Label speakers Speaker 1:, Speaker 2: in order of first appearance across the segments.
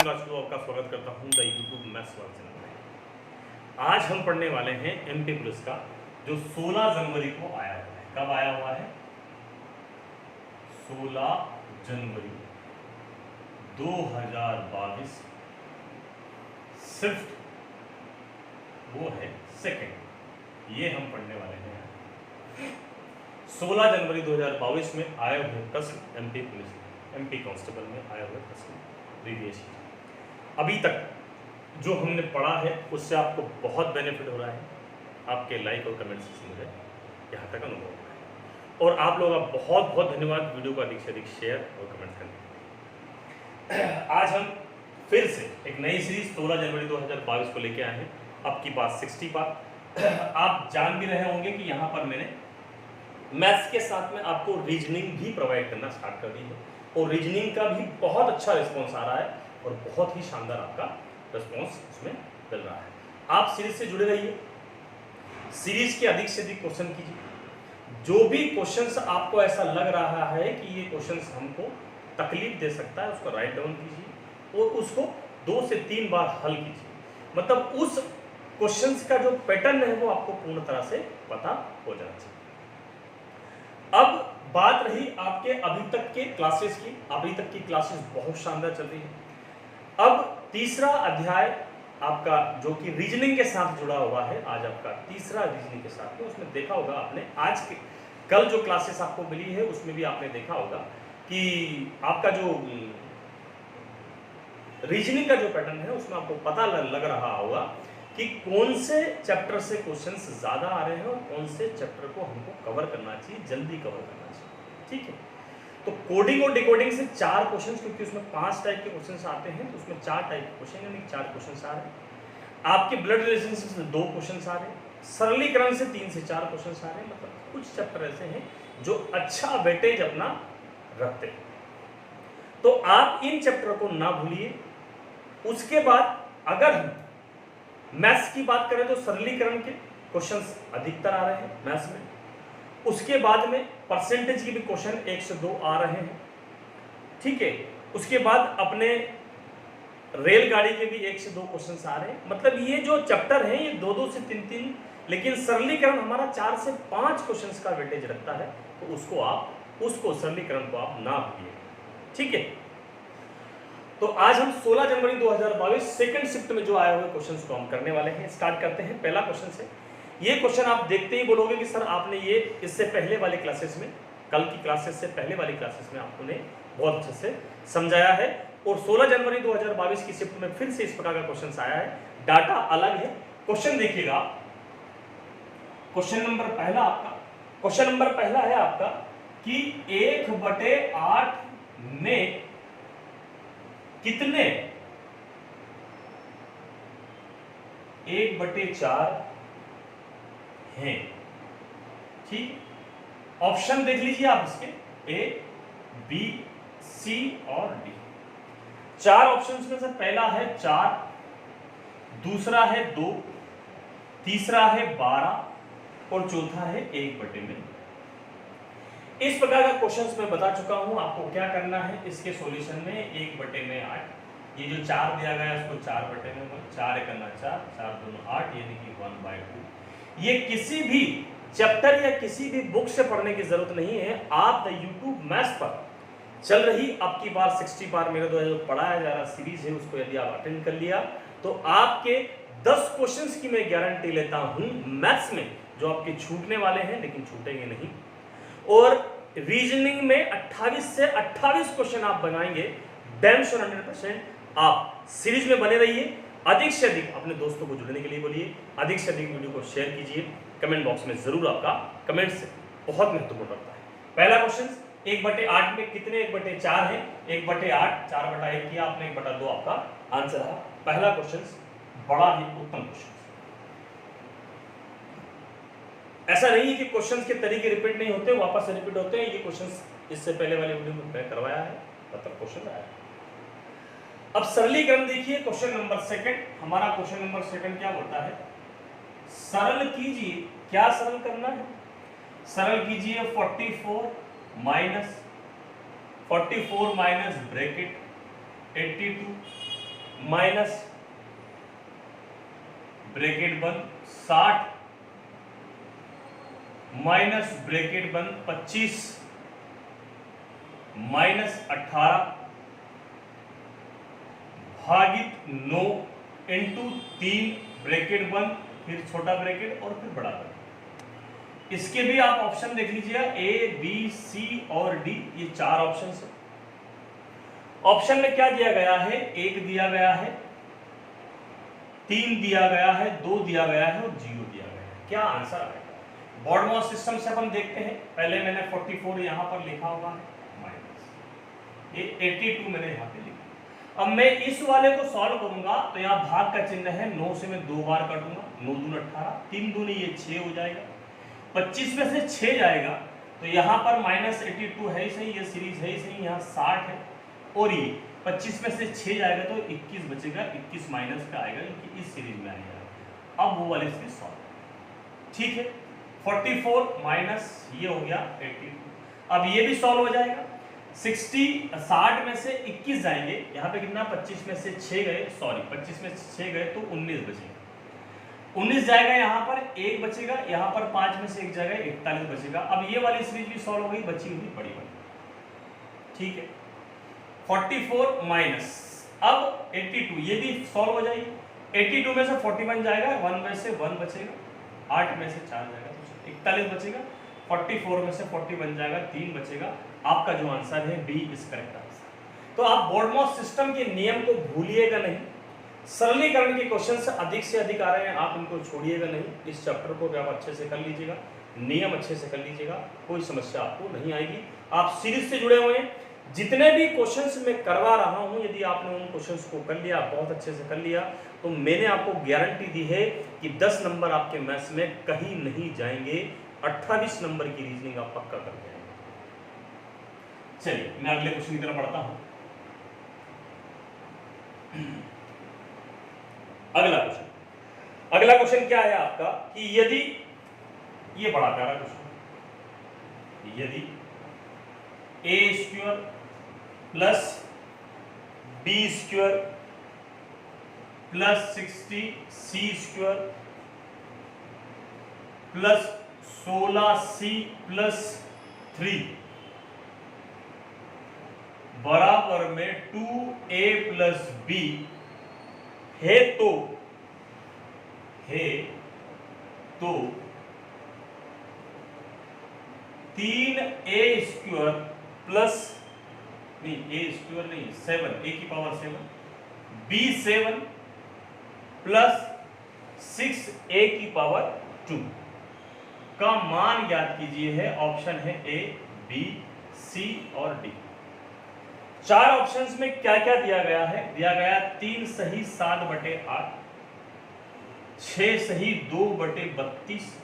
Speaker 1: सिंह राजपूत आपका स्वागत करता हूं the YouTube maths world channel में। आज हम पढ़ने वाले हैं एमपी पुलिस का जो 16 जनवरी को आया हुआ है। कब आया हुआ है? 16 जनवरी 2022। सिर्फ वो है सेकंड, ये हम पढ़ने वाले हैं। 16 जनवरी 2022 में आए हुए प्रश्न एमपी पुलिस एमपी कांस्टेबल में आए हुए प्रश्न प्रीवियस अभी तक जो हमने पढ़ा है उससे आपको बहुत बेनिफिट हो रहा है। आपके लाइक और कमेंट्स से मुझे यहाँ तक अनुभव हो रहा है और आप लोगों का बहुत बहुत धन्यवाद वीडियो को अधिक से अधिक शेयर और कमेंट करने। आज हम फिर से एक नई सीरीज 16 जनवरी 2022 को लेके आए हैं। आपकी बात 60 बार। आप जान भी रहे होंगे कि यहाँ पर मैंने मैथ्स के साथ में आपको रीजनिंग भी प्रोवाइड करना स्टार्ट कर दी है और रीजनिंग का भी बहुत अच्छा रिस्पॉन्स आ रहा है और बहुत ही शानदार आपका रिस्पॉन्स उसमें मिल रहा है। आप सीरीज से जुड़े रहिए, सीरीज के अधिक से अधिक क्वेश्चन कीजिए। जो भी क्वेश्चंस आपको ऐसा लग रहा है कि ये क्वेश्चंस हमको तकलीफ दे सकता है उसको राइट डाउन कीजिए और उसको 2 से 3 बार हल कीजिए। मतलब उस क्वेश्चंस का जो पैटर्न है वो आपको पूर्ण तरह से पता हो जाना चाहिए। अब बात रही आपके अभी तक के क्लासेस की। अभी तक की क्लासेस बहुत शानदार चल रही है। अब तीसरा अध्याय आपका जो कि रीजनिंग के साथ जुड़ा हुआ है, आज आपका तीसरा रीजनिंग के साथ है। उसमें देखा होगा आपने आज के कल जो क्लासेस आपको मिली है उसमें भी आपने देखा होगा कि आपका जो रीजनिंग का जो पैटर्न है उसमें आपको पता लग रहा होगा कि कौन से चैप्टर से क्वेश्चंस ज्यादा आ रहे हैं और कौन से चैप्टर को हमको कवर करना चाहिए, जल्दी कवर करना चाहिए। ठीक है, तो कोडिंग और डिकोडिंग से 4 क्वेश्चंस, क्योंकि उसमें 5 टाइप के क्वेश्चंस आते हैं तो उसमें 4 टाइप के क्वेश्चन यानी 4 क्वेश्चंस आ रहे हैं। आपके ब्लड रिलेशनशिप से 2 क्वेश्चंस आ रहे हैं। सरलीकरण से 3 से 4 क्वेश्चंस आ रहे हैं। मतलब कुछ चैप्टर ऐसे हैं जो अच्छा वेटेज अपना रखते हैं, तो आप इन चैप्टर को ना भूलिए। उसके बाद अगर हम मैथ्स की बात करें तो सरलीकरण के क्वेश्चंस अधिकतर आ रहे हैं मैथ्स में। उसके बाद में परसेंटेज के भी क्वेश्चन 1 से 2 आ रहे हैं। ठीक है, उसके बाद अपने रेलगाड़ी के भी 1 से 2 क्वेश्चन आ रहे हैं। मतलब ये जो चैप्टर है ये 2-2 से 3-3, लेकिन सरलीकरण हमारा 4 से 5 क्वेश्चन का वेटेज रखता है, तो उसको सरलीकरण को आप ना भूलिए। ठीक है, तो आज हम 16 जनवरी 2022 सेकंड शिफ्ट में जो आए हुए क्वेश्चंस को हम करने वाले हैं। स्टार्ट करते हैं पहला क्वेश्चन से। ये क्वेश्चन आप देखते ही बोलोगे कि सर आपने ये इससे पहले वाले क्लासेस में, कल की क्लासेस से पहले वाली क्लासेस में आपने बहुत अच्छे से समझाया है और 16 जनवरी 2022 की शिफ्ट में फिर से इस प्रकार का क्वेश्चन आया है। डाटा अलग है। क्वेश्चन देखिएगा, क्वेश्चन नंबर पहला है आपका कि 1/8 में कितने 1/4 हैं। ठीक, ऑप्शन देख लीजिए आप इसके, ए, बी, सी और डी। 4 ऑप्शंस में से पहला है 4, दूसरा है 2, तीसरा है 12 और चौथा है 1/में। इस प्रकार का क्वेश्चंस मैं बता चुका हूं आपको क्या करना है इसके सॉल्यूशन में। 1/8, ये जो 4 दिया गया है उसको 4/में 4 करना 4, 4 दूनी 8 यानी कि 1/2। ये किसी भी चैप्टर या किसी भी बुक से पढ़ने की जरूरत नहीं है। आप द यूट्यूब मैथ्स पर चल रही आपकी बार 60 बार मेरे द्वारा जो पढ़ाया जा रहा सीरीज है उसको यदि आप अटेंड कर लिया तो आपके 10 क्वेश्चंस की मैं गारंटी लेता हूं मैथ्स में जो आपके छूटने वाले हैं, लेकिन छूटेंगे नहीं। और रीजनिंग में 28 से 28 क्वेश्चन आप बनाएंगे। डैम श्योर 100% आप सीरीज में बने रहिए। अधिक से अधिक अपने दोस्तों को जुड़ने के लिए बोलिए, अधिक से अधिक वीडियो को शेयर कीजिए। कमेंट बॉक्स में जरूर आपका कमेंट्स बहुत महत्वपूर्ण रखता है। पहला क्वेश्चन 1/8 में कितने 1/4 है? 1/8 4/1 किया आपने, 1/2 आपका आंसर रहा। पहला क्वेश्चन बड़ा ही उत्तम क्वेश्चन। ऐसा नहीं है कि क्वेश्चंस के तरीके रिपीट नहीं होते, वापस से रिपीट होते हैं। ये क्वेश्चंस इससे पहले वाले वीडियो में मैं करवाया है, मतलब क्वेश्चन आया है। अब सरलीकरण देखिए। क्वेश्चन नंबर 2 हमारा क्वेश्चन नंबर 2 क्या बोलता है? सरल कीजिए। क्या सरल करना है? सरल कीजिए 44 माइनस ब्रैकेट 82 माइनस ब्रैकेट बंद 60 माइनस ब्रैकेट बंद 25 माइनस 18 भागित 9 इंटू 3 ब्रैकेट बंद, फिर छोटा ब्रैकेट और फिर बड़ा ब्रैकेट। इसके भी आप ऑप्शन देख लीजिएगा, ए बी सी और डी, ये 4 ऑप्शन है। ऑप्शन में क्या दिया गया है, 1 दिया गया है, 3 दिया गया है, 2 दिया गया है और 0 दिया गया है। क्या आंसर आएगा? बॉडमॉस सिस्टम से अपन देखते हैं। पहले मैंने 44 यहां पर लिखा हुआ है, माइनस ये 82 मैंने यहां पे लिखा। अब मैं इस वाले को सॉल्व करूंगा तो यहाँ भाग का चिन्ह है, 9 से मैं 2 बार काटूंगा, 9 दूनी 18, 3 दूनी ये 6 हो जाएगा, 25 में से 6 जाएगा तो यहाँ पर माइनस 82 है ही सही, ये सीरीज है ही सही, यहाँ 60 है और ये 25 में से 6 जाएगा तो 21 बचेगा, 21 माइनस का आएगा क्योंकि इस सीरीज में आएगा। अब वो वाली सीरीज सॉल्व, ठीक है। 44 माइनस ये हो गया 82, अब ये भी सॉल्व हो जाएगा। 60 में से 21 जाएंगे, यहाँ पे कितना 25 में से 6 गए, सॉरी 25 में से 6 गए तो 19 बचेगा, 19 जाएगा, यहाँ पर 1 बचेगा, यहाँ पर 5 में से 1 जाएगा, 41 बचेगा। अब ये वाली सीरीज भी सॉल्व हो गई, बची हुई बड़ी वाली, ठीक है। 44 माइनस अब 82, ये भी सॉल्व हो जाएगी। 82 में से 41 जाएगा, 1 में से 1 बचेगा, 8 में से 4 जाएगा तो 41 बचेगा, 44 में से 40 बन जाएगा, 3 बचेगा। आपका जो आंसर है बी इज करेक्ट आंसर। तो आप बॉडमॉस सिस्टम के नियम को भूलिएगा नहीं, सरलीकरण के क्वेश्चन से अधिक आ रहे हैं, आप इनको छोड़िएगा नहीं। इस चैप्टर को भी आप अच्छे से कर लीजिएगा, नियम अच्छे से कर लीजिएगा, कोई समस्या आपको नहीं आएगी। आप सीरीज से जुड़े हुए हैं, जितने भी क्वेश्चंस मैं करवा रहा हूं, यदि आपने उन क्वेश्चंस को कर लिया, बहुत अच्छे से कर लिया, तो मैंने आपको गारंटी दी है कि 10 नंबर आपके मैथ्स में कहीं नहीं जाएंगे, 28 नंबर की रीजनिंग आप पक्का कर जाएंगे। चलिए मैं अगले क्वेश्चन की तरफ बढ़ता हूं। अगला क्वेश्चन क्या है आपका कि यदि, ये बड़ा प्यारा क्वेश्चन, यदि A square plus B square plus 60 C square plus 16c plus 3 बराबर में 2a प्लस b है तो 3a स्क्वायर प्लस नहीं, a स्क्वायर नहीं, 7 a की पावर 7 b 7 प्लस 6a की पावर 2 का मान ज्ञात कीजिए है। ऑप्शन है ए, बी, सी और डी। 4 ऑप्शंस में क्या क्या दिया गया है? दिया गया 3 सही 7/8, 6 सही 2/32,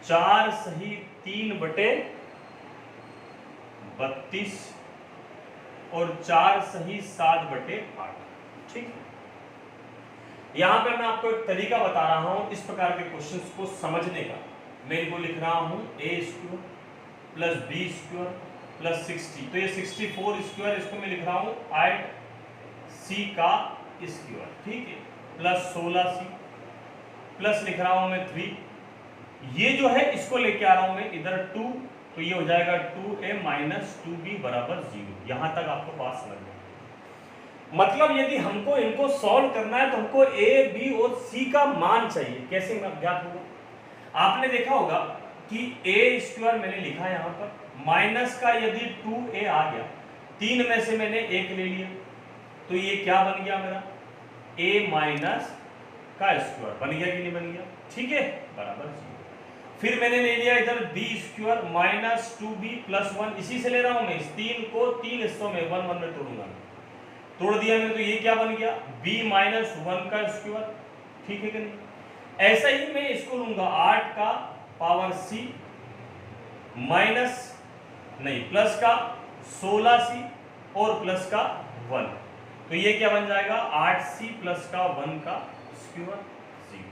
Speaker 1: 4 सही 3/32 और 4 सही 7/8। ठीक है, यहां पर मैं आपको एक तरीका बता रहा हूं इस प्रकार के क्वेश्चंस को समझने का। मैं इनको लिख रहा हूं a square plus b square plus 60, तो ये 64 स्क्वायर, इसको मैं लिख रहा हूं 8c का स्क्वायर, ठीक है, प्लस 16c प्लस लिख रहा हूं मैं 3, ये जो है इसको लेके आ रहा हूं मैं इधर 2, तो ये हो जाएगा 2a माइनस 2b बराबर 0। यहां तक आपको बात समझ में, मतलब यदि हमको इनको सॉल्व करना है तो हमको a, b और c का मान चाहिए। कैसे ज्ञात होगा? आपने देखा होगा कि a स्क्वायर मैंने लिखा है यहां पर, माइनस का यदि 2a आ गया, 3 में से मैंने 1 ले लिया, तो ये क्या बन गया मेरा a माइनस का स्क्वायर बन गया कि नहीं बन गया? ठीक है, बराबर 0। फिर मैंने ले लिया इधर b square minus 2b plus 1, इसी से ले रहा हूं मैं, इस 3 को 3 हिस्सों में 1 1 में तोड़ूंगा, तोड़ दिया मैंने, तो ये क्या बन गया b माइनस 1 का स्क्वायर। ठीक है कि नहीं? ऐसा ही मैं इसको लूंगा 8 का पावर c माइनस नहीं प्लस का 16c और प्लस का 1, तो ये क्या बन जाएगा 8c प्लस का 1 का स्क्वायर 0।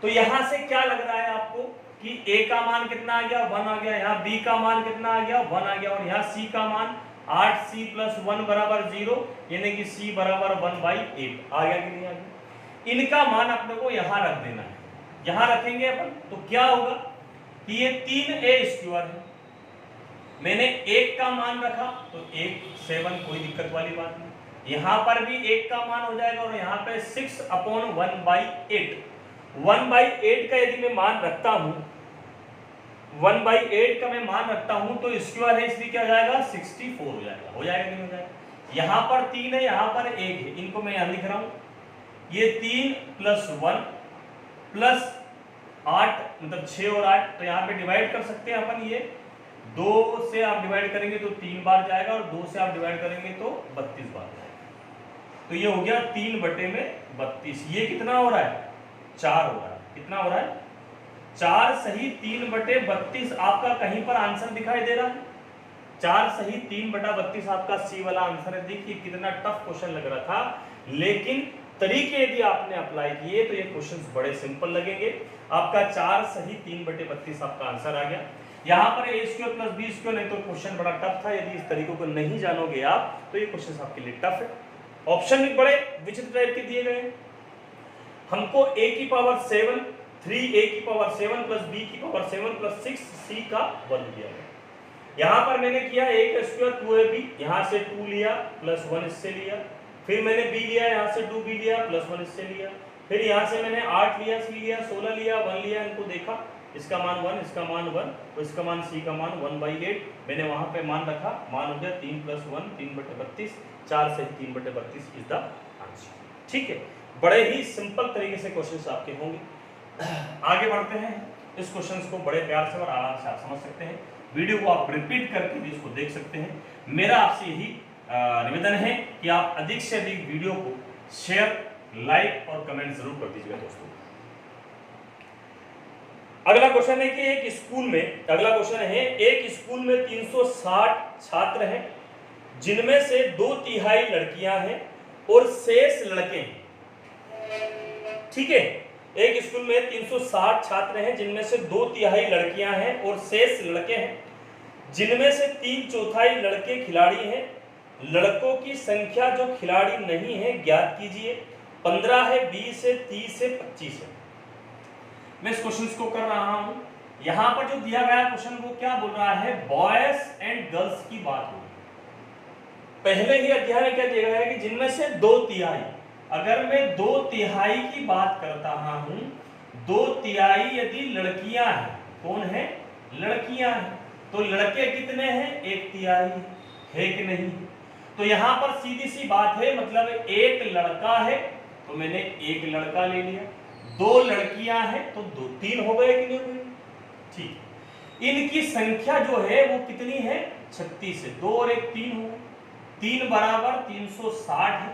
Speaker 1: तो यहां से क्या लग रहा है आपको कि a का मान कितना आ गया 1 आ गया, यहाँ b का मान कितना आ गया 1 आ गया और यहाँ c का मान 8c प्लस 1 बराबर 0, यानी कि c बराबर 1/8 आ गया कि नहीं आ गया। इनका मान अपने को यहां रख देना है, यहां रखेंगे अपन तो क्या होगा कि ये 3a² है, मैंने 1 का मान रखा तो 1 7, कोई दिक्कत वाली बात नहीं, यहां पर भी 1 का मान हो जाएगा और यहां पे 6/1/8, 1/8 का यदि मैं मान रखता हूं, 1/8 का मैं मान रखता हूं तो स्क्वायर है इसलिए क्या हो जाएगा 64 हो जाएगा, हो जाएगा कि नहीं हो जाएगा। यहां पर 3 है, यहां पर 1 है, इनको मैं यहां लिख रहा हूं, ये 3 + 1 + 8 मतलब 6 और 8, तो यहां पे डिवाइड कर सकते हैं अपन, ये 2 से आप डिवाइड करेंगे तो 3 बार जाएगा और 2 से आप डिवाइड करेंगे तो 32 बार जाएगा। तो ये हो गया 3/32। ये कितना हो रहा है 4 हो रहा है, कितना हो रहा है 4 सही 3/32। आपका कहीं पर आंसर दिखाई दे रहा है 4 सही 3/32 आपका सी वाला आंसर है। देखिए कितना टफ क्वेश्चन लग रहा था, लेकिन तरीके यदि आपने अप्लाई किए तो ये क्वेश्चंस बड़े सिंपल लगेंगे। आपका 4 सही 3/32 आपका आंसर आ गया। यहाँ पर a² + b², नहीं तो क्वेश्चन बड़ा टफ था, यदि इस तरीकों को नहीं जानोगे आप तो ये क्वेश्चन आपके लिए टफ है। ऑप्शन भी बड़े विचित्र टाइप के दिए गए हैं। हमको a⁻7 3a⁻7 + b⁻7 + 6c का 1 दिया गया। यहाँ पर मैंने किया a का स्क्वायर 2ab, यहाँ से 2 लिया प्लस 1 इससे लिया, फिर मैंने b लिया, यहाँ से 2b लिया प्लस 1 इससे लिया, फिर यहाँ से मैंने 8 लिया, c लिया, 16 लिया, 1 लिया, इनको देखा, इसका मान 1, इसका मान 1 और इसका मान c का मान 1/8, मैंने वहाँ पे मान रखा, मान हो गया 3 + 1 3/32, 4 से 3/32 इज द आंसर। ठीक है, बड़े ही सिंपल तरीके से क्वेश्चंस आपके होंगे। आगे बढ़ते हैं, इस क्वेश्चंस को बड़े प्यार से और आराम से आप समझ सकते हैं, वीडियो को आप रिपीट करके भी इसको देख सकते हैं। मेरा आपसे यही निवेदन है कि आप अधिक से अधिक वीडियो को शेयर, लाइक और कमेंट जरूर कर दीजिएगा दोस्तों। अगला क्वेश्चन है कि एक स्कूल में, अगला क्वेश्चन है एक स्कूल में 360 छात्र हैं, जिनमें से 2/3 लड़कियां हैं और शेष लड़के हैं। ठीक है, एक स्कूल में 360 छात्र हैं, जिनमें से 2/3 लड़कियां हैं और शेष लड़के हैं, जिनमें से 3/4 लड़के खिलाड़ी हैं। लड़कों की संख्या जो खिलाड़ी नहीं है ज्ञात कीजिए। 15 है, 20 है, 30 है, 25 है। मैं इस क्वेश्चन को कर रहा हूं, यहां पर जो दिया गया क्वेश्चन वो क्या बोल रहा है, बॉयज एंड गर्ल्स की बात हो रही है। पहले ही अध्याय में क्या दिया गया है कि जिनमें से 2/3, अगर मैं 2/3 की बात करता हूं, 2/3 यदि लड़कियां हैं, कौन है, लड़कियां हैं, तो लड़के कितने हैं, 1/3 है कि नहीं। तो यहां पर सीधी सी बात है, मतलब एक लड़का है तो मैंने एक लड़का ले लिया, 2 लड़कियां हैं तो 2 3 हो गए कि नहीं हो गए। ठीक, इनकी संख्या जो है वो कितनी है, 36 है, 2 और 1 3 हो गए, 3 बराबर 360 है,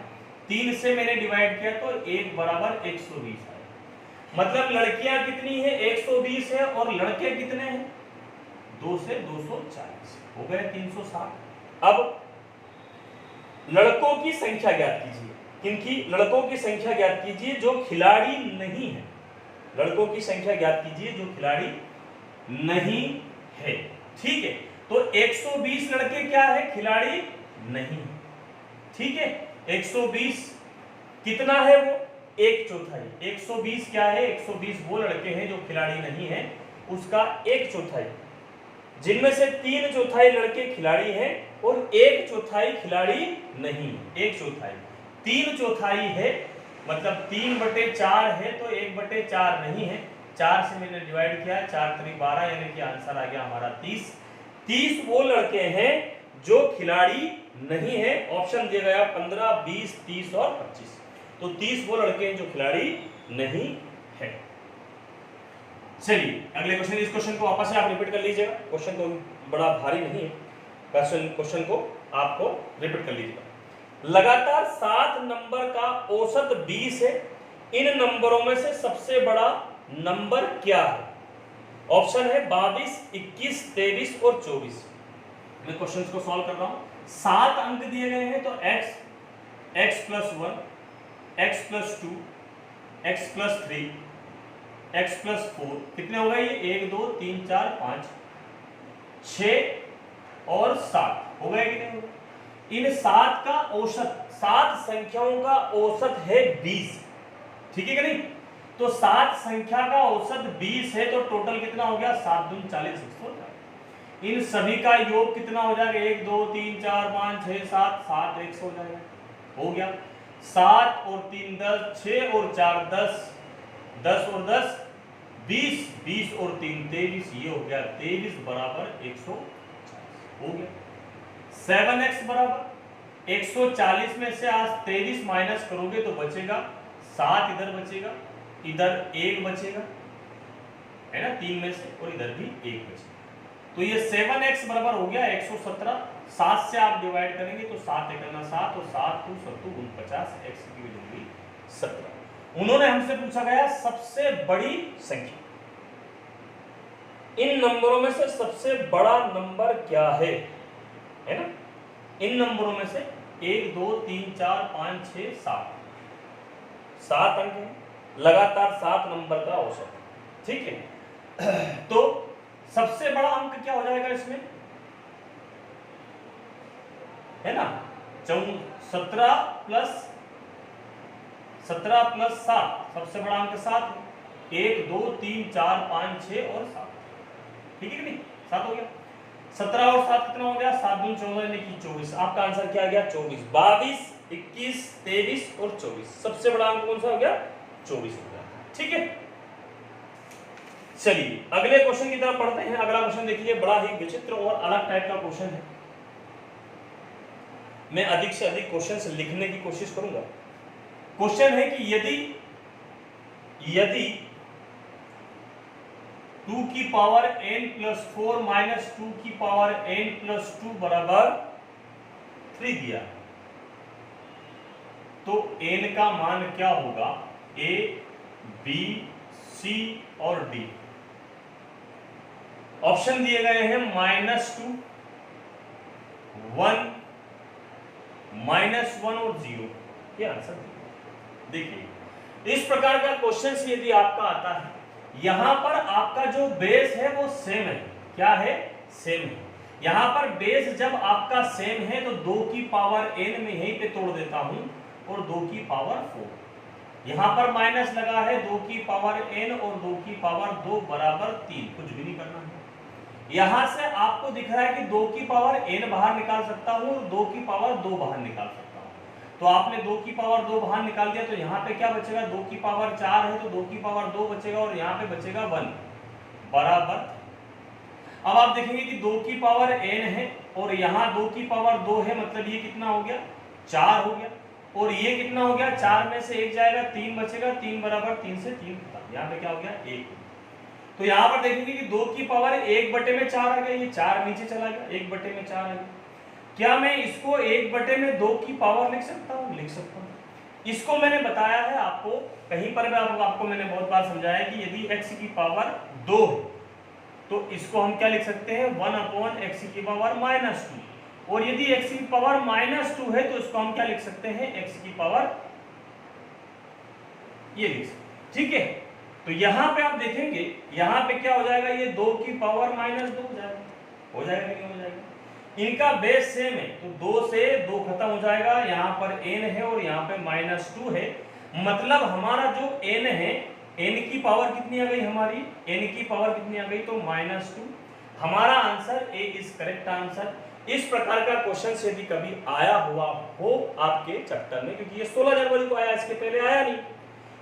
Speaker 1: 3 से मैंने डिवाइड किया तो 1 बराबर 120 है। मतलब लड़कियां कितनी है, 120 है और लड़के कितने हैं, 2 से 240 हो गए 360। अब लड़कों की संख्या ज्ञात कीजिए, किनकी, लड़कों की संख्या ज्ञात कीजिए जो खिलाड़ी नहीं है। लड़कों की संख्या ज्ञात कीजिए जो खिलाड़ी नहीं है। ठीक है, तो 120 लड़के क्या है, खिलाड़ी नहीं। ठीक है, 120 कितना है वो, 1/4। 120 क्या है, 120 वो लड़के हैं जो खिलाड़ी नहीं है, उसका 1/4, जिनमें से 3/4 लड़के खिलाड़ी हैं और 1/4 खिलाड़ी नहीं। 1/4, 3/4 है, मतलब 3/4 है तो 1/4 नहीं है। 4 से मैंने डिवाइड किया, 4 × 12, यानी कि आंसर आ गया हमारा 30। 30 वो लड़के हैं जो खिलाड़ी नहीं है। ऑप्शन दिया गया 15, 20, 30 और 25। तो 30 वो लड़के हैं जो खिलाड़ी नहीं है। चलिए अगले क्वेश्चन, इस क्वेश्चन को वापस से आप रिपीट कर लीजिएगा, क्वेश्चन को बड़ा भारी नहीं है, क्वेश्चन को आपको रिपीट कर लीजिएगा। लगातार 7 नंबर का औसत 20 है, इन नंबरों में से सबसे बड़ा नंबर क्या है। ऑप्शन है 22, 21, 23 और 24। मैं क्वेश्चन को सॉल्व कर रहा हूं। 7 अंक दिए गए हैं तो x + 1, x + 2, x + 3, x + 4, कितने हो गए ये, 1 2 3 4 5 6 और 7 हो गए कि नहीं हो गए। इन 7 का औसत, 7 संख्याओं का औसत है 20, ठीक है कि नहीं? तो 7 संख्या का औसत 20 है, तो टोटल कितना हो गया? 7 दूनी 40, 100। इन सभी का योग कितना हो जाएगा? 1 2 3 4 5 6 7, 7 100 हो जाएगा। हो गया 7 और 3 10, 6 और 4 10, 10 और 10 20, 20 और 3 23, ये हो गया 23 बराबर 140 हो गया। 7x बराबर 140 में से आज 23 माइनस करोगे तो बचेगा 7, इधर बचेगा, इधर 1 बचेगा, है ना, 3 में से, और इधर भी 1 बचेगा। तो ये 7x बराबर हो गया 117। 7 से आप डिवाइड करेंगे तो 7 एकना 7 और 7 2 7 49, x की वैल्यू होगी 17। उन्होंने हमसे पूछा गया सबसे बड़ी संख्या, इन नंबरों में से सबसे बड़ा नंबर क्या है ना? इन नंबरों में से 1 2 3 4 5 6 7, 7 अंक है, लगातार 7 नंबर का औसत, ठीक है। तो सबसे बड़ा अंक क्या हो जाएगा इसमें, है ना? 17 प्लस 7, सबसे बड़ा अंक 7 है। 1 2 3 4 5 6 और 7, ठीक है कि नहीं? 7 हो गया। 17 और 7 कितना हो गया? 7 दूनी 14 यानी कि 24। आपका आंसर क्या आ गया? 24। 22 21 23 और 24, सबसे बड़ा अंक कौन सा हो गया? 24 हो गया, ठीक है। चलिए अगले क्वेश्चन की तरफ पढ़ते हैं। अगला क्वेश्चन देखिए, बड़ा ही विचित्र और अलग टाइप का क्वेश्चन है। मैं अधिक से अधिक क्वेश्चंस लिखने की कोशिश करूंगा। क्वेश्चन है कि यदि 2 की पावर n प्लस 4 माइनस 2 की पावर n प्लस 2 बराबर 3 दिया, तो n का मान क्या होगा? a, b, c और d। ऑप्शन दिए गए हैं -2, 1, -1 और 0। ये आंसर देखिए, इस प्रकार का क्वेश्चन यदि आपका आता है, यहां पर आपका जो बेस है वो सेम है। क्या है? सेम है। यहां पर बेस जब आपका सेम है तो 2 की पावर n में यहीं पे तोड़ देता हूं और 2 की पावर 4, यहां पर माइनस लगा है, 2 की पावर n और 2 की पावर 2 बराबर 3, कुछ भी नहीं करना है। यहां से आपको दिख रहा है कि 2 की पावर n बाहर निकाल सकता हूं और 2 की पावर 2 बाहर निकाल सकता हूं। तो आपने 2 की पावर 2 बाहर निकाल दिया, तो यहाँ पे क्या बचेगा? 2 की पावर 4 है तो 2 की पावर 2 बचेगा और यहाँ पे बचेगा 1 बराबर। अब आप देखेंगे कि 2 की पावर n है और यहाँ 2 की पावर 2 है, मतलब ये कितना हो गया? 4 हो गया। और ये कितना हो गया? 4 में से 1 जाएगा, 3 बचेगा, 3 बराबर 3 से 3 खत्म। यहाँ पे क्या हो गया? 1। तो यहाँ पर देखेंगे कि 2 की पावर 1/4 आ गया, ये 4 नीचे चला गया, 1/4 आ गया। क्या मैं इसको 1/में 2 की पावर लिख सकता हूँ? लिख सकता हूँ। इसको मैंने बताया है आपको, कहीं पर भी आपको मैंने बहुत बार समझाया कि यदि x की पावर 2 तो इसको हम क्या लिख सकते हैं? 1/x की पावर -2। और यदि x की पावर -2 है तो इसको हम क्या लिख सकते हैं? x की पावर ये लिख सकते हैं, ठीक है। तो यहां पे आप देखेंगे, यहां पे क्या हो जाएगा? ये 2 की पावर -2 हो जाएगा, हो जाएगा नहीं हो जाएगा? इनका बेस सेम है तो 2 से 2 खत्म हो जाएगा, यहां पर n है और यहां पे -2 है, मतलब हमारा जो n है, n की पावर कितनी आ गई हमारी? n की पावर कितनी आ गई? तो -2। हमारा answer A is correct answer. इस प्रकार का क्वेश्चन यदि कभी आया हुआ हो आपके चैप्टर में, क्योंकि ये 16 जनवरी को आया, इसके पहले आया नहीं,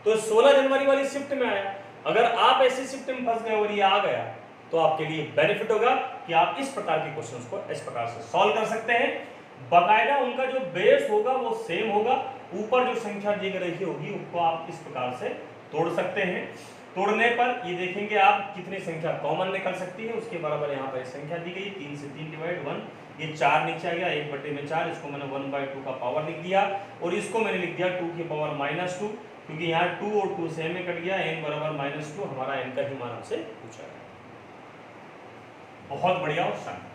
Speaker 1: तो 16 जनवरी वाली शिफ्ट में आया। अगर आप ऐसी शिफ्ट में फंस गए और ये आ गया तो आपके लिए बेनिफिट होगा कि आप इस प्रकार के क्वेश्चंस को इस प्रकार से सॉल्व कर सकते हैं। बाकायदा उनका जो बेस होगा वो सेम होगा, ऊपर जो संख्या दी गई होगी उसको आप इस प्रकार से तोड़ सकते हैं। तोड़ने पर ये देखेंगे आप कितनी संख्या कॉमन निकल सकती है, उसके बराबर यहाँ पर संख्या दी गई 3 से 3 डिवाइड 1, ये 4 नीचे आ गया, 1/4, इसको मैंने 1/2 का पावर लिख दिया और इसको मैंने लिख दिया 2 की पावर -2, क्योंकि यहाँ 2 और 2 से में कट गया, n बराबर -2, हमारा n का ही मान हमसे पूछा है। बहुत बढ़िया और शानदार।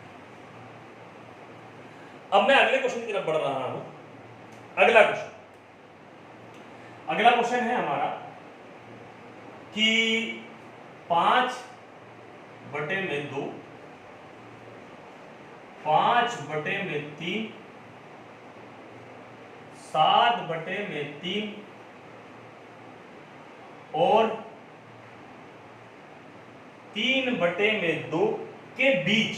Speaker 1: अब मैं अगले क्वेश्चन की तरफ बढ़ रहा हूं। अगला क्वेश्चन है हमारा कि 5/2, 5/3 7/3 और 3/2 के बीच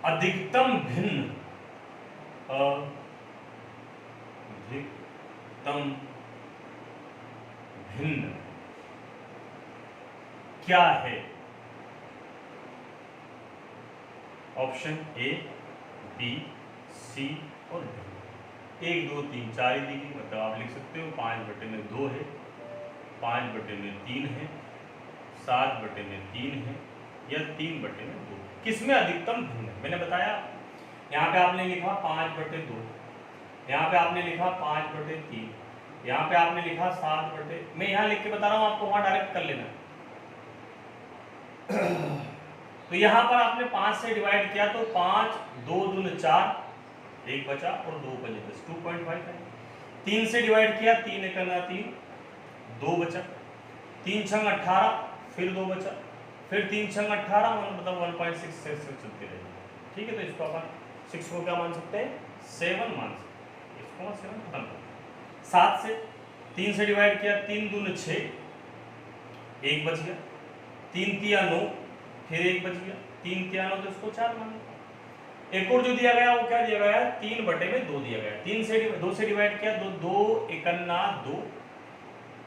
Speaker 1: अधिकतम भिन्न क्या है? ऑप्शन ए, बी, सी और डी। 1 2 3 4 ही दी गई, मतलब आप लिख सकते हो 5/2 है, 5/3 है, 7/3 है या 3/2। किसमें अधिकतम भिन्न है? मैंने बताया यहाँ पे आपने लिखा 5/2, यहाँ पे आपने लिखा 5/3, यहाँ पे आपने लिखा 7/, मैं यहाँ लिख के बता रहा हूँ आपको, वहां डायरेक्ट कर लेना। तो यहाँ पर आपने 5 से डिवाइड किया तो 5 2 दूनी 4, 1 बचा और 2 बचे 10, 2.5 है। 3 से डिवाइड किया, 3 1 3, 2 बचा, 3 6 18, फिर 2 बचा, फिर 3 6 18, मतलब 1.6 से चलती रहेगी। ठीक है, तो इसको अपन 6 को क्या मान सकते हैं? 7 मान सकते हैं। इसको 7 खत्म कर। 7 से 3 से डिवाइड किया, 3 दूनी 6, 1 बच गया, 3 3 9, फिर 1 बच गया, 3 3 9, तो इसको 4 मान लो। एक और जो दिया गया वो क्या दिया गया है? 3/2 दिया गया। 2 से डिवाइड किया, 2 1 2,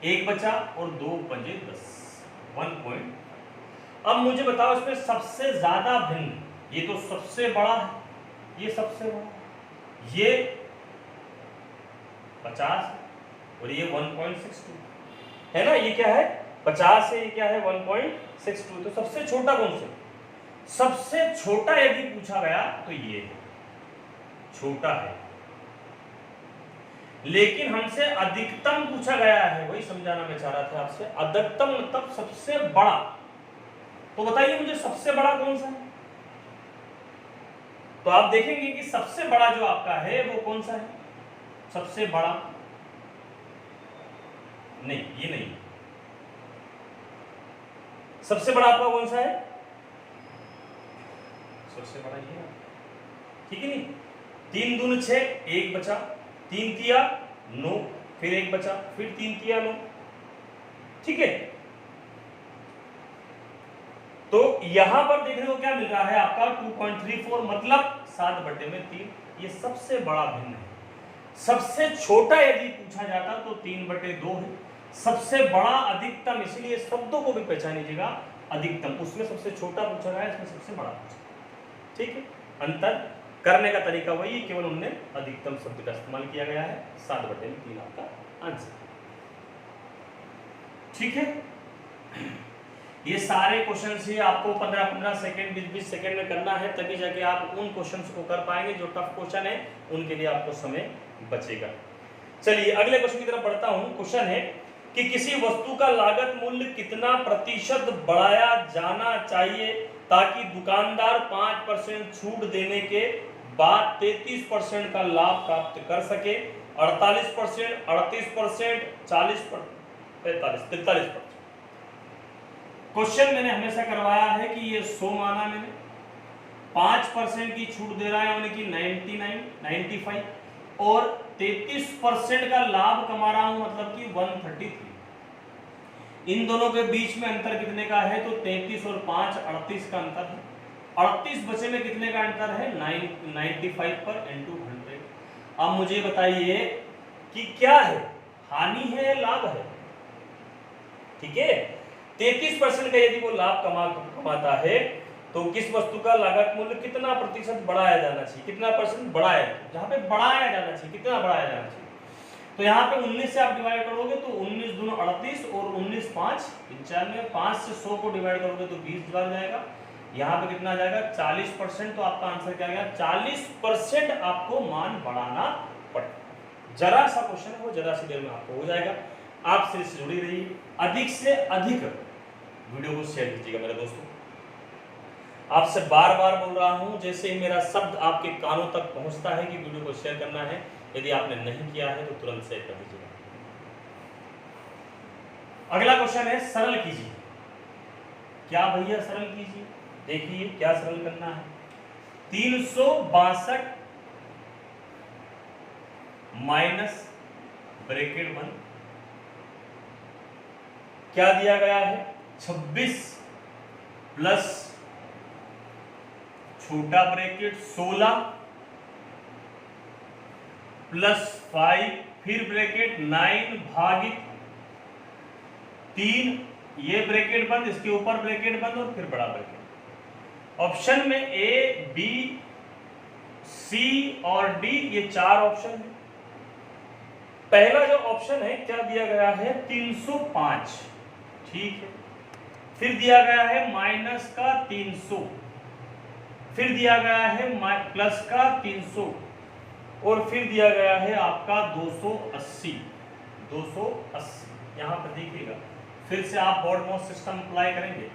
Speaker 1: 1 बचा और 2 5 10, 1. अब मुझे बताओ इसमें सबसे ज्यादा भिन्न, ये तो सबसे बड़ा है, ये सबसे बड़ा, ये 50 और ये 1.62 है ना। ये क्या है? 50 है, ये क्या है? 1.62। तो सबसे छोटा कौन सा? सबसे छोटा यदि पूछा गया तो ये है, छोटा है। लेकिन हमसे अधिकतम पूछा गया है, वही समझाना मैं चाह रहा था आपसे। अधिकतम मतलब सबसे बड़ा। तो बताइए मुझे सबसे बड़ा कौन सा है? तो आप देखेंगे कि सबसे बड़ा जो आपका है वो कौन सा है? सबसे बड़ा नहीं, ये नहीं। सबसे बड़ा आपका कौन सा है? सबसे बड़ा ये है, ठीक है नहीं। 3 दूनी 6, 1 बचा, 3 3 9, फिर 1 बचा, फिर 3 3 9, ठीक है। तो यहां पर देखने को क्या मिल रहा है आपका? 2.34, मतलब 7/3। ये सबसे बड़ा भिन्न है। सबसे छोटा यदि पूछा जाता तो 3/2 है। सबसे बड़ा अधिकतम, इसलिए शब्दों को भी पहचान लीजिएगा। अधिकतम उसमें सबसे छोटा पूछा गया है, इसमें सबसे बड़ा पूछा, ठीक है। अंतर करने का तरीका वही है, केवल उनने अधिकतम शब्द का इस्तेमाल किया गया है। 7/3 आपका आंसर, ठीक है। ये सारे क्वेश्चन ही आपको 15-15 सेकंड 20-20 सेकंड में करना है, तभी जाके आप उन क्वेश्चंस को कर पाएंगे जो टफ क्वेश्चन है, उनके लिए आपको समय बचेगा। चलिए अगले क्वेश्चन की तरफ बढ़ता हूं। क्वेश्चन है कि किसी वस्तु का लागत मूल्य कितना प्रतिशत बढ़ाया जाना चाहिए ताकि दुकानदार 5% छूट देने के बाद 33% का लाभ प्राप्त कर सके? 48%, 38%, 40%, 45%, 43%। क्वेश्चन मैंने हमेशा करवाया है कि ये 100 माना मैंने, 5% की छूट दे रहा है यानी कि 95, और 33% का लाभ कमा रहा हूं मतलब कि 133। इन दोनों के बीच में अंतर कितने का है? तो 33 और 5 38 का अंतर है। 38 बचे में कितने का अंतर है? 95 पर इंटू 100। अब मुझे बताइए कि क्या है, हानि है या लाभ है? ठीक है, 33% का यदि वो लाभ कमाता है तो किस वस्तु का लागत मूल्य कितना प्रतिशत बढ़ाया जाना चाहिए? कितना परसेंट बढ़ाया, जहां पे बढ़ाया जाना चाहिए, कितना बढ़ाया जाना चाहिए? तो यहाँ पे 19 से आप डिवाइड करोगे तो 19 दूनी 38 और 19 5 95, 5 से 100 को डिवाइड करोगे तो 20 बार जाएगा। यहाँ पे कितना जाएगा? 40%। तो आपका आंसर क्या गया? 40% आपको मान बढ़ाना पड़ेगा। जरा सा क्वेश्चन है वो, जरा सी देर में आपको हो जाएगा। आप से जुड़ी रहिए, अधिक से अधिक वीडियो को शेयर कीजिएगा मेरे दोस्तों। आपसे बार बार बोल रहा हूं, जैसे ही मेरा शब्द आपके कानों तक पहुंचता है कि वीडियो को शेयर करना है, यदि आपने नहीं किया है तो तुरंत शेयर कर दीजिएगा। अगला क्वेश्चन है, सरल कीजिए। क्या भैया सरल कीजिए, देखिए क्या सरल करना है। 362 माइनस ब्रैकेट बंद, क्या दिया गया है 26 प्लस छोटा ब्रैकेट 16 प्लस 5 फिर ब्रैकेट 9 भागित 3, ये ब्रैकेट बंद, इसके ऊपर ब्रैकेट बंद और फिर बड़ा ब्रैकेट। ऑप्शन में ए बी सी और डी, ये 4 ऑप्शन है। पहला जो ऑप्शन है क्या दिया गया है 305, ठीक है। फिर दिया गया है माइनस का 300, फिर दिया गया है प्लस का 300 और फिर दिया गया है आपका 280। यहां पर देखिएगा, फिर से आप बोर्ड मोड सिस्टम अप्लाई करेंगे।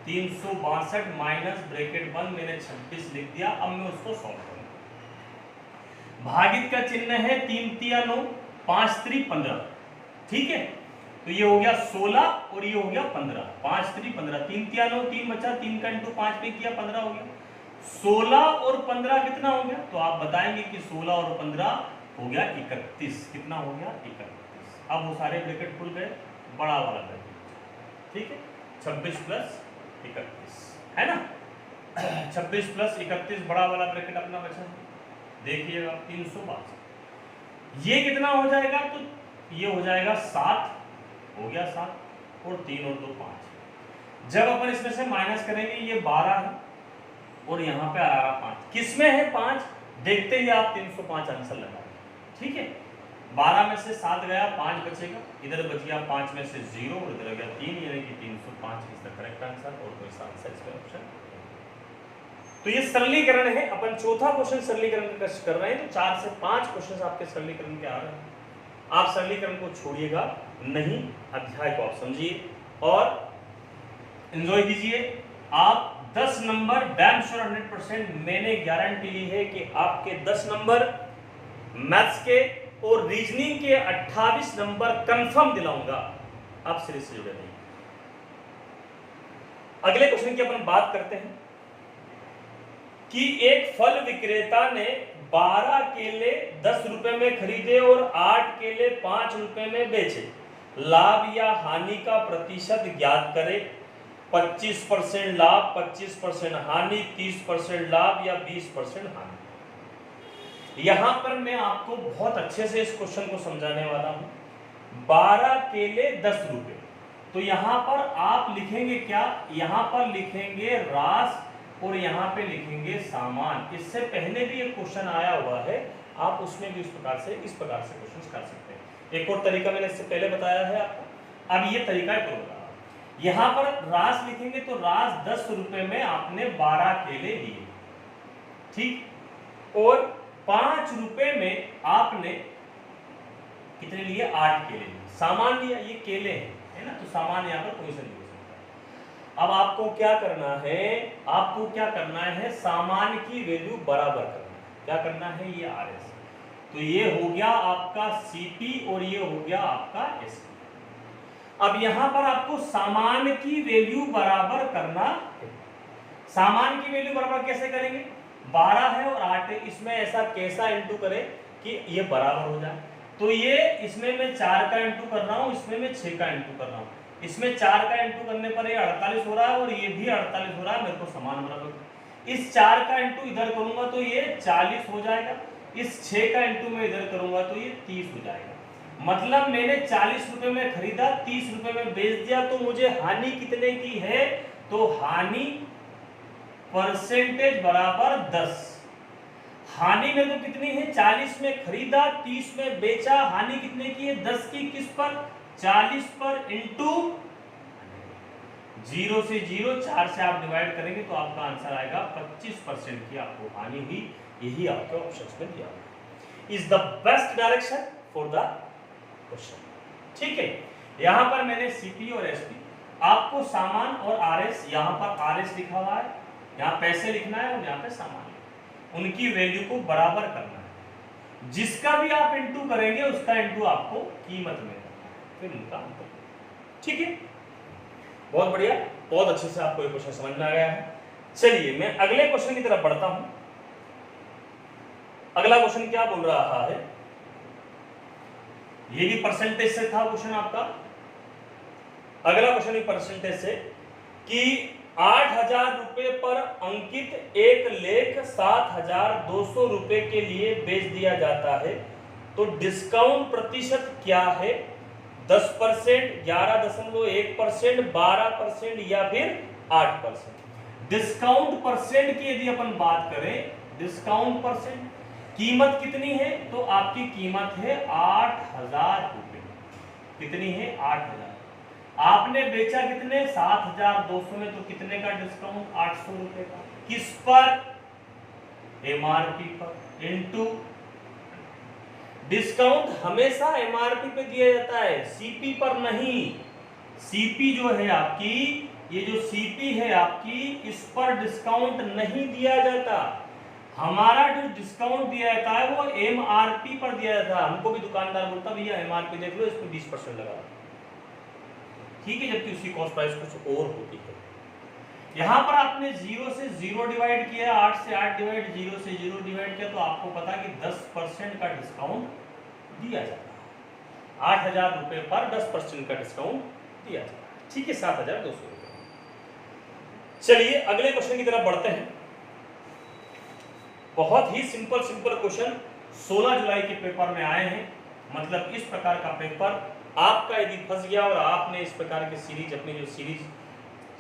Speaker 1: 362 माइनस ब्रैकेट बंद, मैंने 26 लिख दिया। अब मैं उसको सॉल्व करूंगा। भागित का चिन्ह है 3 तिया 9, 5 3 15, ठीक है। तो ये हो गया 16 और ये हो गया 15, 5 3 15, 3 तिया 9, 3 बचा, 3 का इंटू 5 पे किया 15 हो गया। 16 और 15 कितना हो गया, तो आप बताएंगे कि 16 और 15 हो गया 31। कितना हो गया 31। अब वो सारे ब्रैकेट खुल गए, बड़ा वाला ब्रैकेट, ठीक है। 26 प्लस 31 है ना, 26 प्लस 31 बड़ा वाला ब्रैकेट अपना बचा है। देखिएगा 362, ये कितना हो जाएगा, तो ये हो जाएगा 7, हो गया 7 और 3 और 2 5। जब अपन इसमें से माइनस करेंगे, ये 12 है और यहाँ पे आ रहा 5, किस में है 5, देखते ही आप 305 आंसर लगाएंगे, ठीक है। 12 में से 7 गया, 5 बचेगा, इधर बच गया 5 में से 0 और इधर गया 3, यानी कि 305 इज द करेक्ट आंसर। और कोई सा आंसर इसका ऑप्शन। तो ये सरलीकरण है, अपन चौथा क्वेश्चन सरलीकरण का कर रहे हैं। तो 4 से 5 क्वेश्चन आपके सरलीकरण के आ रहे हैं। आप सरलीकरण को छोड़िएगा नहीं, अध्याय को आप समझिए और एंजॉय कीजिए। आप 10 नंबर डैम श्योर 100% मैंने गारंटी ली है कि आपके 10 नंबर मैथ्स के और रीजनिंग के 28 नंबर कंफर्म दिलाऊंगा। आप सिरे से जुड़े रहिए। अगले क्वेश्चन की अपन बात करते हैं कि एक फल विक्रेता ने 12 केले 10 रुपए में खरीदे और 8 केले 5 रुपए में बेचे। लाभ या हानि का प्रतिशत ज्ञात करें। 25% लाभ, 25% हानि, 30% लाभ या 20% हानि। यहां पर मैं आपको बहुत अच्छे से इस क्वेश्चन को समझाने वाला हूं। 12 केले 10 रुपए, तो यहां पर आप लिखेंगे क्या, यहां पर लिखेंगे रास और यहाँ पे लिखेंगे सामान। इससे पहले भी एक क्वेश्चन आया हुआ है, आप उसमें भी इस प्रकार से क्वेश्चन कर सकते हैं। एक और तरीका मैंने इससे पहले बताया है आपको, अब ये तरीका है तो बता। यहाँ पर रास लिखेंगे तो रास 10 रुपए में आपने 12 केले लिए, ठीक, और 5 रुपए में आपने कितने लिए, 8 केले लिए। सामान लिया, ये केले हैं, है ना, तो सामान यहाँ पर कोई सा नहीं। अब आपको क्या करना है, आपको क्या करना है, सामान की वैल्यू बराबर करना है। क्या करना है, ये RS, तो ये हो गया आपका CP और ये हो गया आपका SP। अब यहां पर आपको सामान की वैल्यू बराबर करना है। सामान की वैल्यू बराबर कैसे करेंगे, 12 है और 8 है, इसमें ऐसा कैसा इंटू करें कि ये बराबर हो जाए। तो ये इसमें मैं 4 का इंटू कर रहा हूं, इसमें मैं 6 का इंटू कर रहा हूं। इसमें 4 का इंटू करने पर ये 48 हो रहा है और ये भी 48 हो रहा है, मेरे को समान बराबर। इस 4 का इंटू इधर करूंगा तो ये 40 हो जाएगा, इस 6 का इंटू मैं इधर करूंगा तो ये 30 हो जाएगा। मतलब मैंने 40 रुपए में खरीदा, 30 रुपए में बेच दिया, तो मुझे हानि कितने की है, तो हानि परसेंटेज बराबर 10। हानि में तो कितनी है, 40 में खरीदा, 30 में बेचा, हानि कितने की है, 10 की, किस पर, 40 पर, इंटू 0 से 0, 4 से आप डिवाइड करेंगे तो आपका आंसर आएगा 25% की आपको हानि हुई। यही आपके ऑप्शंस में दिया हुआ is the best direction for the question, ठीक है। यहां पर मैंने CP और SP, आपको सामान और RS, यहां पर RS लिखा हुआ है, यहां पैसे लिखना है और यहां पे सामान, उनकी वैल्यू को बराबर करना है। जिसका भी आप इंटू करेंगे उसका इंटू आपको कीमत में करना है, फिर उनका अंतर, ठीक है। बहुत बढ़िया। बहुत अच्छे से आपको ये क्वेश्चन समझ में आ गया है। चलिए मैं अगले क्वेश्चन की तरफ बढ़ता हूं। अगला क्वेश्चन क्या बोल रहा है, ये भी परसेंटेज से था क्वेश्चन आपका। अगला क्वेश्चन भी परसेंटेज से कि 8,000 रुपए पर अंकित एक लेख 7,200 रुपए के लिए बेच दिया जाता है, तो डिस्काउंट प्रतिशत क्या है? 10%, 11.1%, 12% या फिर 8%। डिस्काउंट परसेंट की यदि अपन बात करें, डिस्काउंट परसेंट कीमत कितनी है? तो आपकी कीमत है 8,000 रुपए। कितनी है? 8,000। आपने बेचा कितने? 7,200 में, तो कितने का डिस्काउंट? 800 रुपए का। किस पर? एमआरपी पर। इनटू डिस्काउंट हमेशा एमआरपी पे दिया जाता है, सीपी पर नहीं। सीपी जो है आपकी, ये जो सीपी है आपकी, इस पर डिस्काउंट नहीं दिया जाता। हमारा जो डिस्काउंट दिया जाता है वो एमआरपी पर दिया जाता है। हमको भी दुकानदार बोलता भैया एमआरपी देख लो, इस पर 20% लगा, ठीक है, जबकि उसकी कॉस्ट प्राइस कुछ और होती है। यहां पर आपने 0 से 0 डिवाइड किया, 8 से 8 डिवाइड, 0 से 0 डिवाइड किया, तो आपको पता कि 10% का डिस्काउंट दिया जाता है। 8,000 रुपए पर 10% का डिस्काउंट दिया जाता है, ठीक है, 7,200 रुपए। चलिए अगले क्वेश्चन की तरफ बढ़ते हैं। बहुत ही सिंपल क्वेश्चन 16 जुलाई के पेपर में आए हैं। मतलब इस प्रकार का पेपर आपका यदि फंस गया और आपने इस प्रकार की सीरीज, अपनी जो सीरीज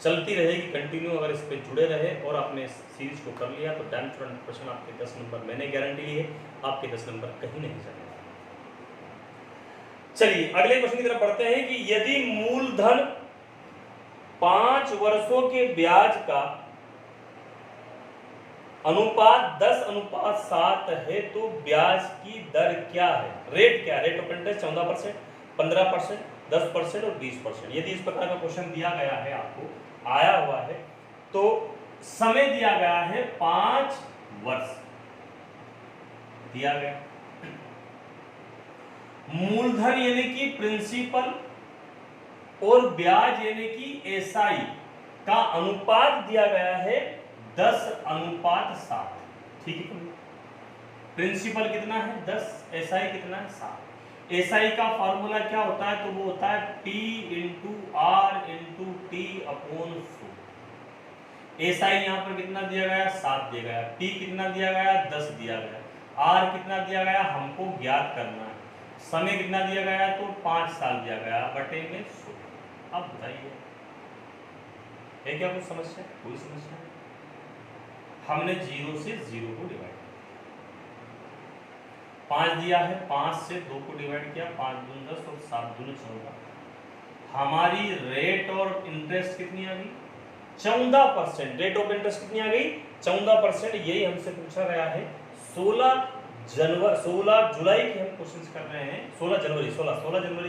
Speaker 1: चलती रहेगी कंटिन्यू, अगर इस पे जुड़े रहे और आपने सीरीज को कर लिया, तो डैम 100% आपके 10 नंबर मैंने गारंटी ली है, आपके 10 नंबर कहीं नहीं जाएंगे। चलिए अगले क्वेश्चन की तरफ बढ़ते हैं कि यदि मूलधन 5 वर्षों के ब्याज का अनुपात 10:7 है, तो ब्याज की दर क्या है? रेट क्या? रेट ऑफ इंटरेस्ट 14%, 15%, 10% और 20%। यदि इस प्रकार का क्वेश्चन दिया गया है, आपको आया हुआ है, तो समय दिया गया है 5 वर्ष दिया गया। मूलधन यानी कि प्रिंसिपल और ब्याज यानी कि एसआई का अनुपात दिया गया है 10:7, ठीक है। प्रिंसिपल कितना है? 10, एसआई कितना है? 7। एसआई का फॉर्मूला क्या होता है? तो वो होता है P into R into T upon 100। SI यहाँ पर कितना दिया गया? 7 दिया गया। P कितना दिया गया? 10 दिया गया। आर कितना दिया गया? हमको ज्ञात करना है। समय कितना दिया गया? तो 5 साल दिया गया, बटे में 100। अब बताइए है क्या कुछ समस्या? कोई समस्या नहीं। हमने 0 से 0 को डिवाइड, 5 दिया है, 5 से 2 को डिवाइड किया, 5 दूनी 10 और 7 दूनी 14। हमारी रेट और इंटरेस्ट कितनी आ गई? 14%। रेट ऑफ इंटरेस्ट कितनी आ गई? 14%। यही हमसे पूछा गया है 16 जुलाई के हम क्वेश्चंस कर रहे हैं, 16 जनवरी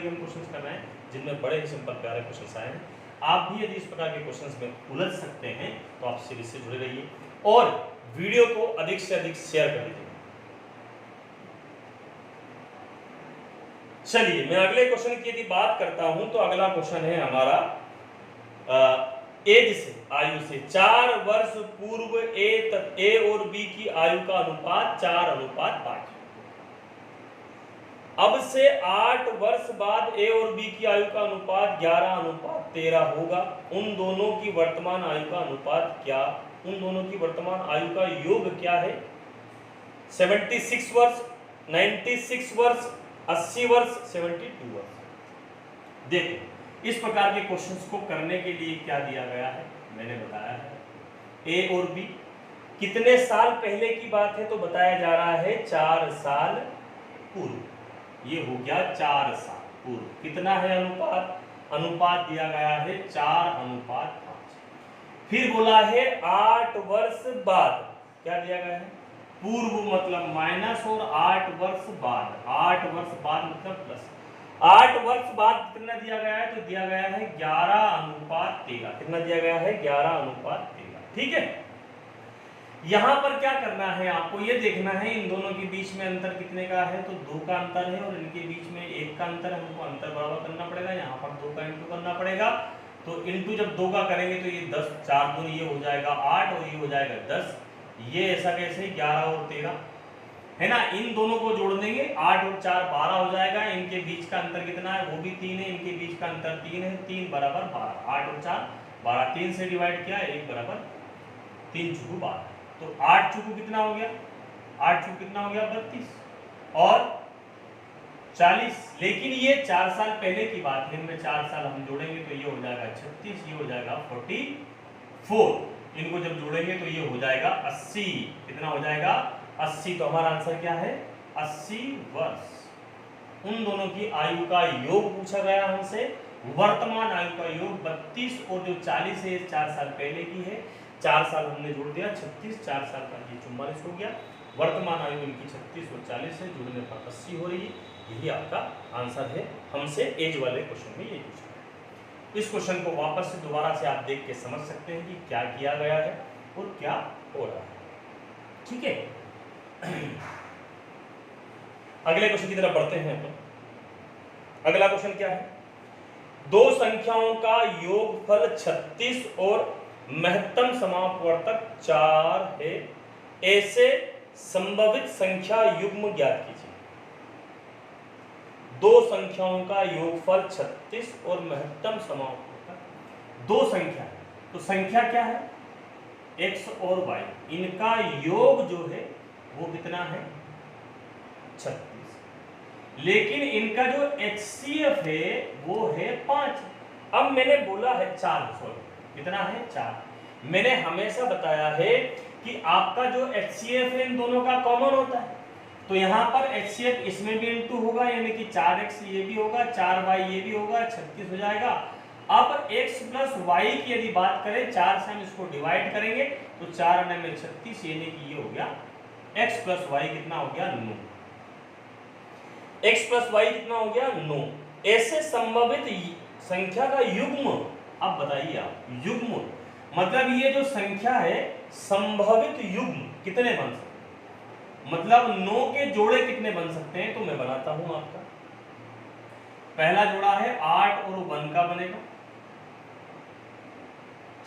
Speaker 1: के हम क्वेश्चंस कर रहे हैं, जिनमें बड़े ही सिंपल प्यारे क्वेश्चंस आए हैं। आप भी यदि इस प्रकार के क्वेश्चंस में उलझ सकते हैं तो आप सीरीज से जुड़े रहिए और वीडियो को अधिक से अधिक शेयर कर दीजिए। चलिए मैं अगले क्वेश्चन की यदि बात करता हूं, तो अगला क्वेश्चन है हमारा एज से, आयु से। 4 वर्ष पूर्व ए और बी की आयु का अनुपात 4:5। अब से 8 वर्ष बाद ए और बी की आयु का अनुपात 11:13 होगा। उन दोनों की वर्तमान आयु का अनुपात क्या? उन दोनों की वर्तमान आयु का योग क्या है? 76 वर्ष, 96 वर्ष, 80 वर्ष, 72 वर्ष। देखो इस प्रकार के क्वेश्चंस को करने के लिए क्या दिया गया है, मैंने बताया है। ए और बी कितने साल पहले की बात है, तो बताया जा रहा है 4 साल पूर्व। ये हो गया 4 साल पूर्व। कितना है अनुपात? अनुपात दिया गया है 4:5। फिर बोला है 8 वर्ष बाद, क्या दिया गया है? पूर्व मतलब माइनस और 8 वर्ष बाद, 8 वर्ष बाद मतलब प्लस। 8 वर्ष बाद कितना दिया गया है? तो दिया गया है 11:13। कितना दिया गया है? 11:13, ठीक है। यहां पर क्या करना है आपको? ये देखना है इन दोनों के बीच में अंतर कितने का है, तो 2 का अंतर है और इनके बीच में 1 का अंतर है। हमको अंतर बराबर करना पड़ेगा, यहाँ पर 2 का इंटू करना पड़ेगा। तो इंटू जब 2 का करेंगे तो ये 10, 4 दूनी ये हो जाएगा 8 और ये हो जाएगा 10। ये ऐसा कैसे 11 और 13 है ना, इन दोनों को जोड़ देंगे 8 और 4 12 हो जाएगा। इनके बीच का अंतर कितना है, वो भी 3 है, इनके बीच का अंतर 3 है, 3 बराबर 12, 8 और 4 12, 3 से डिवाइड किया 1 बराबर 3 चुकू 12, तो 8 चुकू कितना हो गया, 8 चुकू कितना हो गया 32 और 40। लेकिन ये 4 साल पहले की बात है, इनमें 4 साल हम जोड़ेंगे तो ये हो जाएगा 36, ये हो जाएगा 44, इनको जब जोड़ेंगे तो ये हो जाएगा 80। कितना हो जाएगा 80। तो हमारा आंसर क्या है 80 वर्ष। उन दोनों की आयु का योग पूछा गया हमसे। वर्तमान आयु का योग 32 और जो 40 है 4 साल पहले की है, 4 साल हमने जोड़ दिया 36, 4 साल का ये 44 हो गया। वर्तमान आयु इनकी 36 और 40 है, जुड़ने पर 80 हो रही है। यही आपका आंसर है। हमसे एज वाले क्वेश्चन में ये पूछा है। इस क्वेश्चन को वापस से दोबारा से आप देख के समझ सकते हैं कि क्या किया गया है और क्या हो रहा है। ठीक है, अगले क्वेश्चन की तरफ बढ़ते हैं अपन। अगला क्वेश्चन क्या है, दो संख्याओं का योगफल 36 और महत्तम समापवर्तक 4 है, ऐसे संभावित संख्या युग्म ज्ञात कीजिए। दो संख्याओं का योगफल 36 और महत्तम समापवर्तक, दो संख्या है, तो संख्या क्या है x और y, इनका योग जो है वो कितना है 36, लेकिन इनका जो HCF है वो है 5। अब मैंने बोला है 4, सॉरी कितना है 4। मैंने हमेशा बताया है कि आपका जो HCF है इन दोनों का कॉमन होता है, तो यहाँ पर HCF इसमें भी इंटू होगा, यानी कि 4x ये भी होगा, 4y ये भी होगा, 36 हो जाएगा। अब x प्लस y की यदि बात करें, 4 से हम इसको डिवाइड करेंगे तो 4 में 36, यानी कि ये हो गया x प्लस y कितना हो गया 9। x प्लस y कितना हो गया 9। ऐसे संभावित संख्या का युग्म, अब बताइए आप, युग्म मतलब ये जो संख्या है संभावित युग्म कितने बन सकते हैं, मतलब 9 के जोड़े कितने बन सकते हैं। तो मैं बनाता हूं आपका, पहला जोड़ा है 8 और 1 का बनेगा,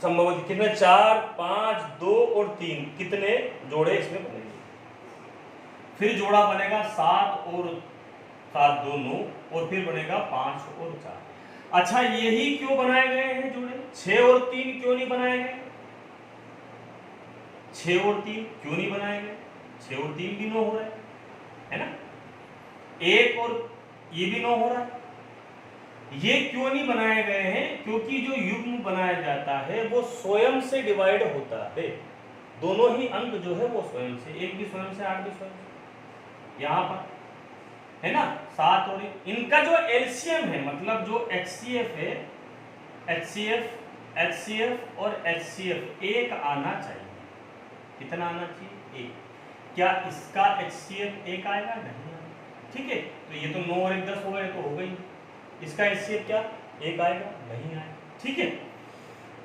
Speaker 1: संभवतः कितने 4 5 2 और 3, कितने जोड़े इसमें बनेंगे। फिर जोड़ा बनेगा 7 और 7 2 9, और फिर बनेगा 5 और 4। अच्छा, यही क्यों बनाए गए हैं जोड़े, 6 और 3 क्यों नहीं बनाए गए, 6 और 3 क्यों नहीं बनाए गए, 6 और 3 भी 9 हो रहा है ना, 1 और ये भी 9 हो रहा है। ये क्यों नहीं बनाए गए हैं, क्योंकि जो युग्म बनाया जाता है वो स्वयं से डिवाइड होता है, दोनों ही अंक जो है वो स्वयं से, 1 भी स्वयं से 8 भी स्वयं से, यहाँ पर है ना 7 और 1। इनका जो एलसीएम है, मतलब जो HCF है, HCF और HCF 1 आना चाहिए। कितना आना चाहिए 1। क्या इसका HCF 1 आएगा, नहीं आएगा। ठीक है, तो ये तो 9 और 1 10 हो गए, तो हो गई। इसका HCF क्या 1 आएगा, नहीं आएगा। ठीक है,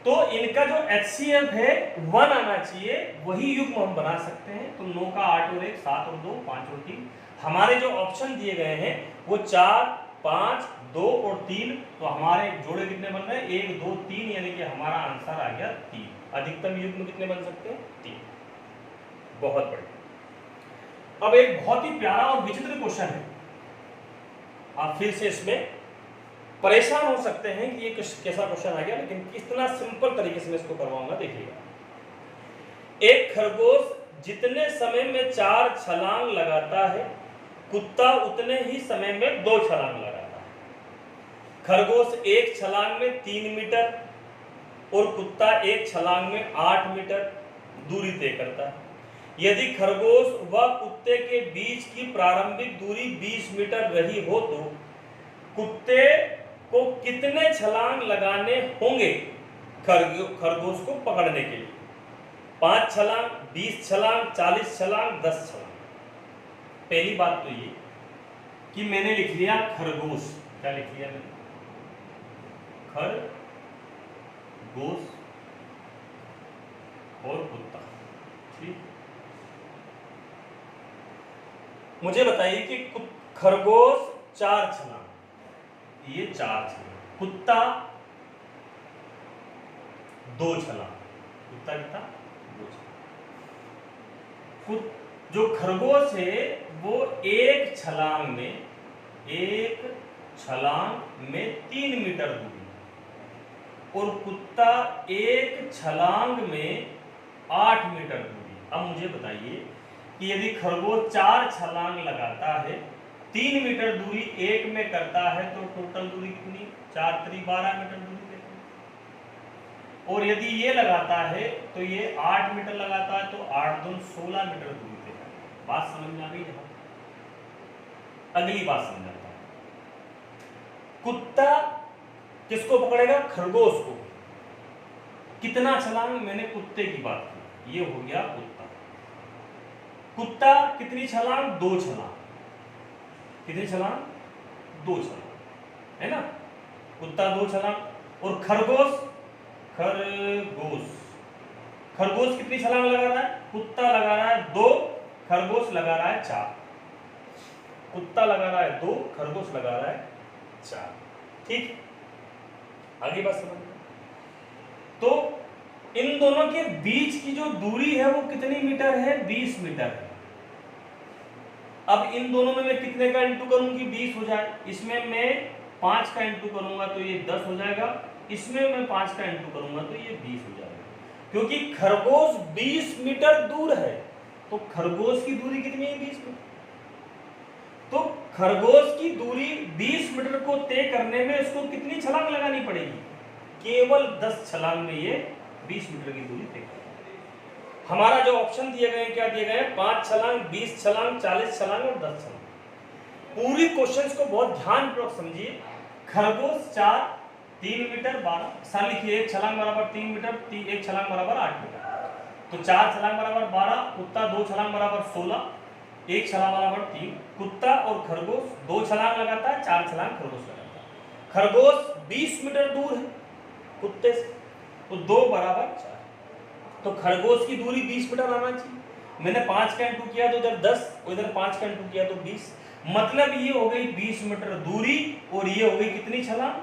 Speaker 1: तो इनका जो HCF है 1 आना चाहिए, वही युग्म हम बना सकते हैं। तो 9 का 8 और 1 7 और 2 5 और 3, हमारे जो ऑप्शन दिए गए हैं वो 4 5 2 और 3, तो हमारे जोड़े कितने बन रहे हैं 1 2 3, यानी कि हमारा आंसर आ गया 3। अधिकतम युग्म कितने बन सकते हैं 3। बहुत बढ़िया। अब एक बहुत ही प्यारा और विचित्र क्वेश्चन है, आप फिर से इसमें परेशान हो सकते हैं कि ये कैसा क्वेश्चन आ गया, लेकिन कितना सिंपल तरीके से मैं इसको करवाऊंगा, देखिएगा। एक खरगोश जितने समय में 4 छलांग लगाता है, कुत्ता उतने ही समय में 2 छलांग लगाता है। खरगोश एक छलांग में 3 मीटर और कुत्ता एक छलांग में 8 मीटर दूरी तय करता है। यदि खरगोश व कुत्ते के बीच की प्रारंभिक दूरी 20 मीटर रही हो तो कुत्ते को कितने छलांग लगाने होंगे खरगोश को पकड़ने के लिए? 5 छलांग, 20 छलांग, 40 छलांग, 10 छलांग। पहली बात तो ये कि मैंने लिख लिया खरगोश, क्या लिख लिया मैंने, खरगोश और कुत्ता। ठीक, मुझे बताइए कि खरगोश 4 छलांग, ये 4 छलांग, कुत्ता 2 छलांग। कुत्ता कितना? 2 छलांग। जो खरगोश है वो एक छलांग में 3 मीटर दूरी, और कुत्ता एक छलांग में 8 मीटर दूरी। अब मुझे बताइए कि यदि खरगोश 4 छलांग लगाता है, 3 मीटर दूरी एक में करता है, तो टोटल दूरी कितनी? 4 3 12 मीटर दूरी देगा। और यदि ये लगाता है तो ये 8 मीटर लगाता है, तो 8 दूनी 16 मीटर दूरी देगा। बात समझ में आ गई? यहां अगली बात समझाता हूं। कुत्ता किसको पकड़ेगा? खरगोश को। कितना छलांग? मैंने कुत्ते की बात की, ये हो गया कुत्ता। कुत्ता कितनी छलांग? 2 छलांग। कितनी छलांग? 2 छलांग, है ना। कुत्ता 2 छलांग। और खरगोश कितनी छलांग लगा रहा है? कुत्ता लगा रहा है 2, खरगोश लगा रहा है 4। कुत्ता लगा रहा है 2, खरगोश लगा रहा है 4। ठीक, आगे बात समझ में। तो इन दोनों के बीच की जो दूरी है वो कितनी मीटर है? 20 मीटर है। अब इन दोनों में मैं कितने का इंटू करूं कि 20 हो जाए? इसमें मैं 5 का इंटू करूंगा तो ये 10 हो जाएगा, इसमें मैं 5 का इंटू करूंगा तो ये 20 हो जाएगा। क्योंकि खरगोश 20 मीटर दूर है, तो खरगोश की दूरी कितनी है? 20 मीटर। तो खरगोश की दूरी 20 मीटर को तय करने में इसको कितनी छलांग लगानी पड़ेगी? केवल 10 छलांग में ये 20 मीटर की दूरी तय करेगा। हमारा जो ऑप्शन दिए गए क्या दिए गए? 5 छलांग, 20 छलांग, 40 छलांग और 10 छलांग। पूरी क्वेश्चंस को बहुत ध्यानपूर्वक समझिए। खरगोश 4, 3 मीटर 12, साल लिखिए। 1 छलांग बराबर 3 मीटर, 1 छलांग बराबर 8 मीटर। तो 4 छलांग बराबर 12, कुत्ता 2 छलांग बराबर 16, 1 छलांग बराबर 3। कुत्ता और खरगोश 2 छलांग लगाता है, 4 छलांग खरगोश लगाता है। खरगोश 20 मीटर दूर है कुत्ते से, तो 2 बराबर 4। तो खरगोश की दूरी 20 मीटर आना चाहिए। मैंने 5 का इंटू किया तो इधर 10, और इधर 5 का इंटू किया तो 20। मतलब ये हो गई 20 मीटर दूरी, और ये हो गई कितनी छलांग?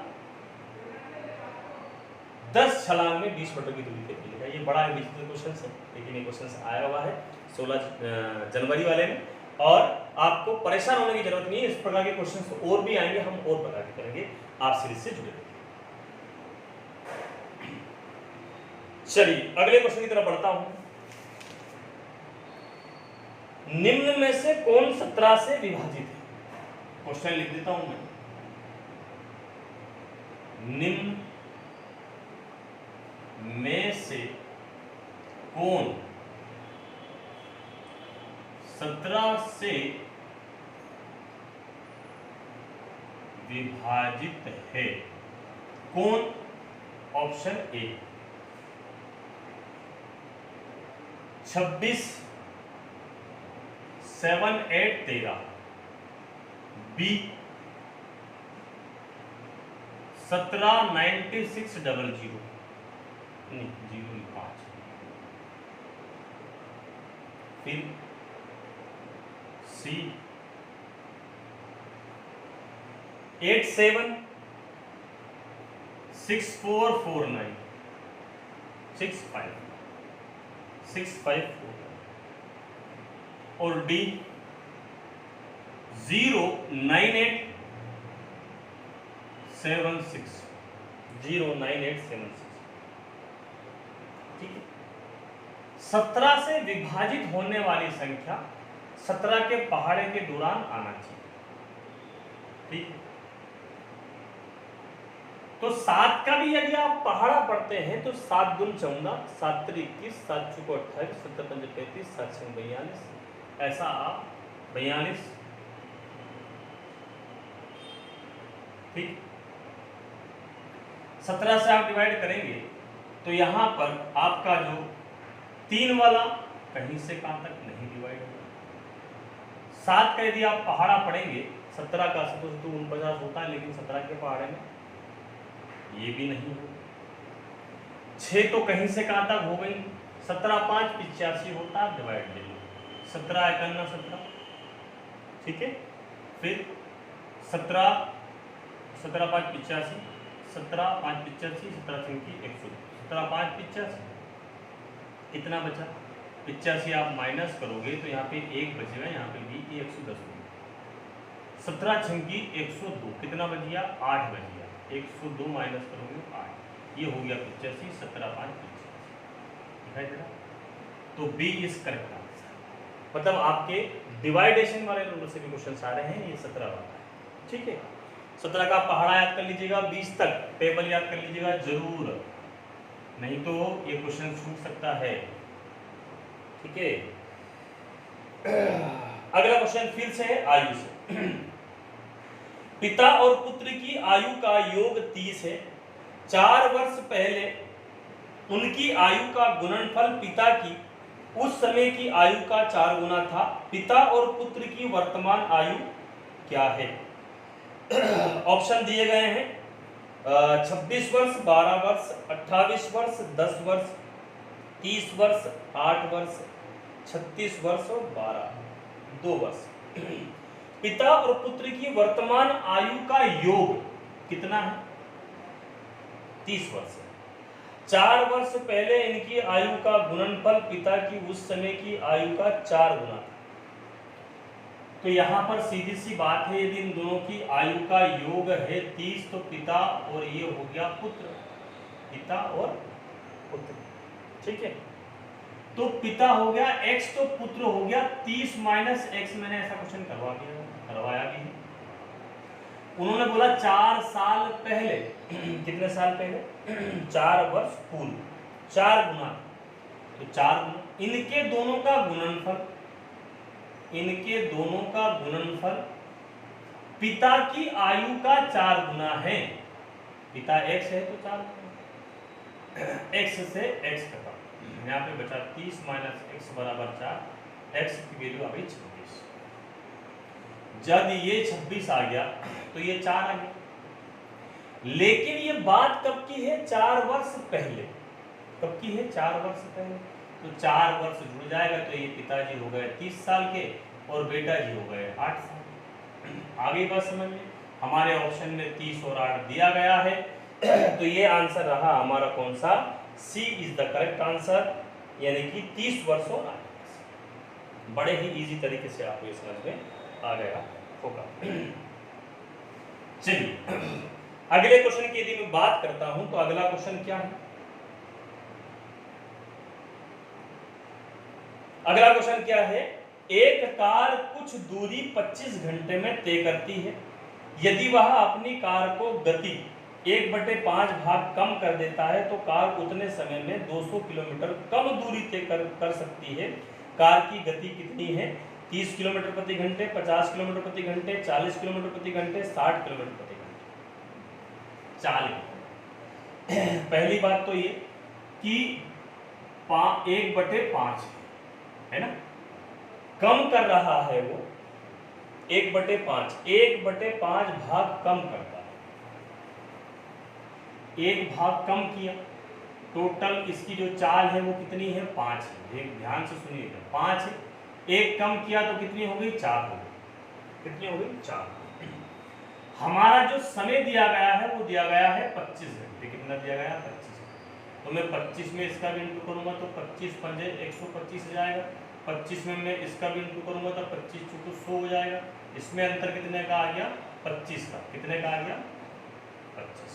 Speaker 1: 10 छलांग में 20 मीटर की दूरी तय करेगा। ये बड़ा विचित्र क्वेश्चन है, लेकिन ये क्वेश्चन आया हुआ है 16 जनवरी वाले में, और आपको परेशान होने की जरूरत नहीं है। इस प्रकार के क्वेश्चन और भी आएंगे, हम और प्रकार के करेंगे। आप सीरीज से जुड़े रहिए। चलिए अगले क्वेश्चन की तरफ बढ़ता हूं। निम्न में से कौन 17 से विभाजित है? क्वेश्चन लिख देता हूं मैं। निम्न में से कौन 17 से विभाजित है? कौन? ऑप्शन ए 26, 7, 8, 13, बी 17, 96, 00, नहीं 05, फिर सी 87, 6449, 65, 654, और डी 09876, 09876। ठीक है। 17 से विभाजित होने वाली संख्या 17 के पहाड़े के दौरान आना चाहिए। ठीक है। तो 7 का भी यदि आप पहाड़ा पढ़ते हैं तो 7 दूनी 14, 7 3 21, 7 चौको 28, 7 5 35, 7 6 42, ऐसा आप 42। ठीक। 17 से आप डिवाइड करेंगे तो यहां पर आपका जो 3 वाला कहीं से कहां तक नहीं डिवाइड होगा। 7 का यदि आप पहाड़ा पढ़ेंगे, 17 का 49 होता है, लेकिन 17 के पहाड़े में ये भी नहीं हो। 6 तो कहीं से कहां तक हो गई, 17 5 85 होता है, डिवाइड ले लो, 17 51 17। ठीक है। फिर 17 5 85, 17 5 85, 17 3 की 100, 17 5 85, कितना बचा 85, आप माइनस करोगे तो यहाँ पे 1 बचेगा, यहाँ पे भी 110 होगा। 17 छंकी 102, कितना बच गया 8 बच गया, 102 माइनस करोगे 8, ये हो गया 85, 17 5 85, दिखाई दे रहा। तो बी इज करेक्ट आंसर। मतलब आपके डिवाइडेशन वाले नंबर से भी क्वेश्चन आ रहे हैं, ये 17 वाला है, ठीक है। 17 का पहाड़ा याद कर लीजिएगा, 20 तक टेबल याद कर लीजिएगा जरूर, नहीं तो ये क्वेश्चन छूट सकता है, ठीक है। अगला क्वेश्चन फिर से है आयु से। पिता और पुत्र की आयु का योग 30 है। 4 वर्ष पहले उनकी आयु का गुणनफल पिता की उस समय की आयु का 4 गुना था। पिता और पुत्र की वर्तमान आयु क्या है? ऑप्शन दिए गए हैं 26 वर्ष, 12 वर्ष, 28 वर्ष, 10 वर्ष, 30 वर्ष, 8 वर्ष, 36 वर्ष और 2 वर्ष। पिता और पुत्र की वर्तमान आयु का योग कितना है? 30 वर्ष है। 4 वर्ष पहले इनकी आयु का गुणनफल पिता की उस समय की आयु का 4 गुना था। तो यहां पर सीधी सी बात है, यदि इन दोनों की आयु का योग है 30, तो पिता और ये हो गया पुत्र, पिता और पुत्र, ठीक है। तो पिता हो गया x, तो पुत्र हो गया 30 माइनस x। मैंने ऐसा क्वेश्चन करवाया भी है। उन्होंने बोला 4 साल पहले, कितने साल पहले 4 वर्ष पूर्व, 4 गुना, तो 4 गुना, इनके दोनों का गुणनफल, इनके दोनों का गुणनफल पिता की आयु का 4 गुना है। पिता x है तो 4 गुना, x से x कटा, यहाँ पे बचा 30 माइनस x बराबर 4, x की वैल्यू आ गई 26। जब ये 26 आ गया तो ये 4 आ गया। लेकिन ये बात कब की है? 4 वर्ष पहले। कब की है? 4 वर्ष पहले। तो 4 वर्ष जुड़ जाएगा, तो ये पिताजी हो गए 30 साल के और बेटा जी हो गए 8 साल। आगे बात समझ में, हमारे ऑप्शन में 30 और 8 दिया गया है। तो ये आंसर रहा हमारा कौन सा? सी इज द करेक्ट आंसर, यानी कि 30 वर्ष और 8 वर्ष। बड़े ही इजी तरीके से आपको ये समझ में आ गया होगा। चलिए अगले क्वेश्चन की यदि मैं बात करता हूं तो अगला क्वेश्चन क्या है? अगला क्वेश्चन क्या है? एक कार कुछ दूरी 25 घंटे में तय करती है। यदि वह अपनी कार को गति 1/5 भाग कम कर देता है तो कार उतने समय में 200 किलोमीटर कम दूरी तय कर सकती है। कार की गति कितनी है? 30 किलोमीटर प्रति घंटे, 50 किलोमीटर प्रति घंटे, 40 किलोमीटर प्रति घंटे, 60 किलोमीटर प्रति घंटे। चाल पहली बात तो ये कि 1/5 है ना, कम कर रहा है वो 1/5, 1/5 भाग कम करता है, 1 भाग कम किया। टोटल इसकी जो चाल है वो कितनी है? 5 है। एक ध्यान से सुनिएगा, 5 है। 1 कम किया तो कितनी हो गई? 4 हो गई। कितनी हो गई? 4। हमारा जो समय दिया गया है वो दिया गया है 25 घंटे। कितना दिया गया? 25। तो मैं 25 में इसका भी इंटू करूंगा तो 25 पंजे 125 हो जाएगा। 25 में मैं इसका भी इंटू करूंगा तो 25 चूंकि 100 हो जाएगा। इसमें अंतर कितने का आ गया? 25 का। कितने का आ गया? 25।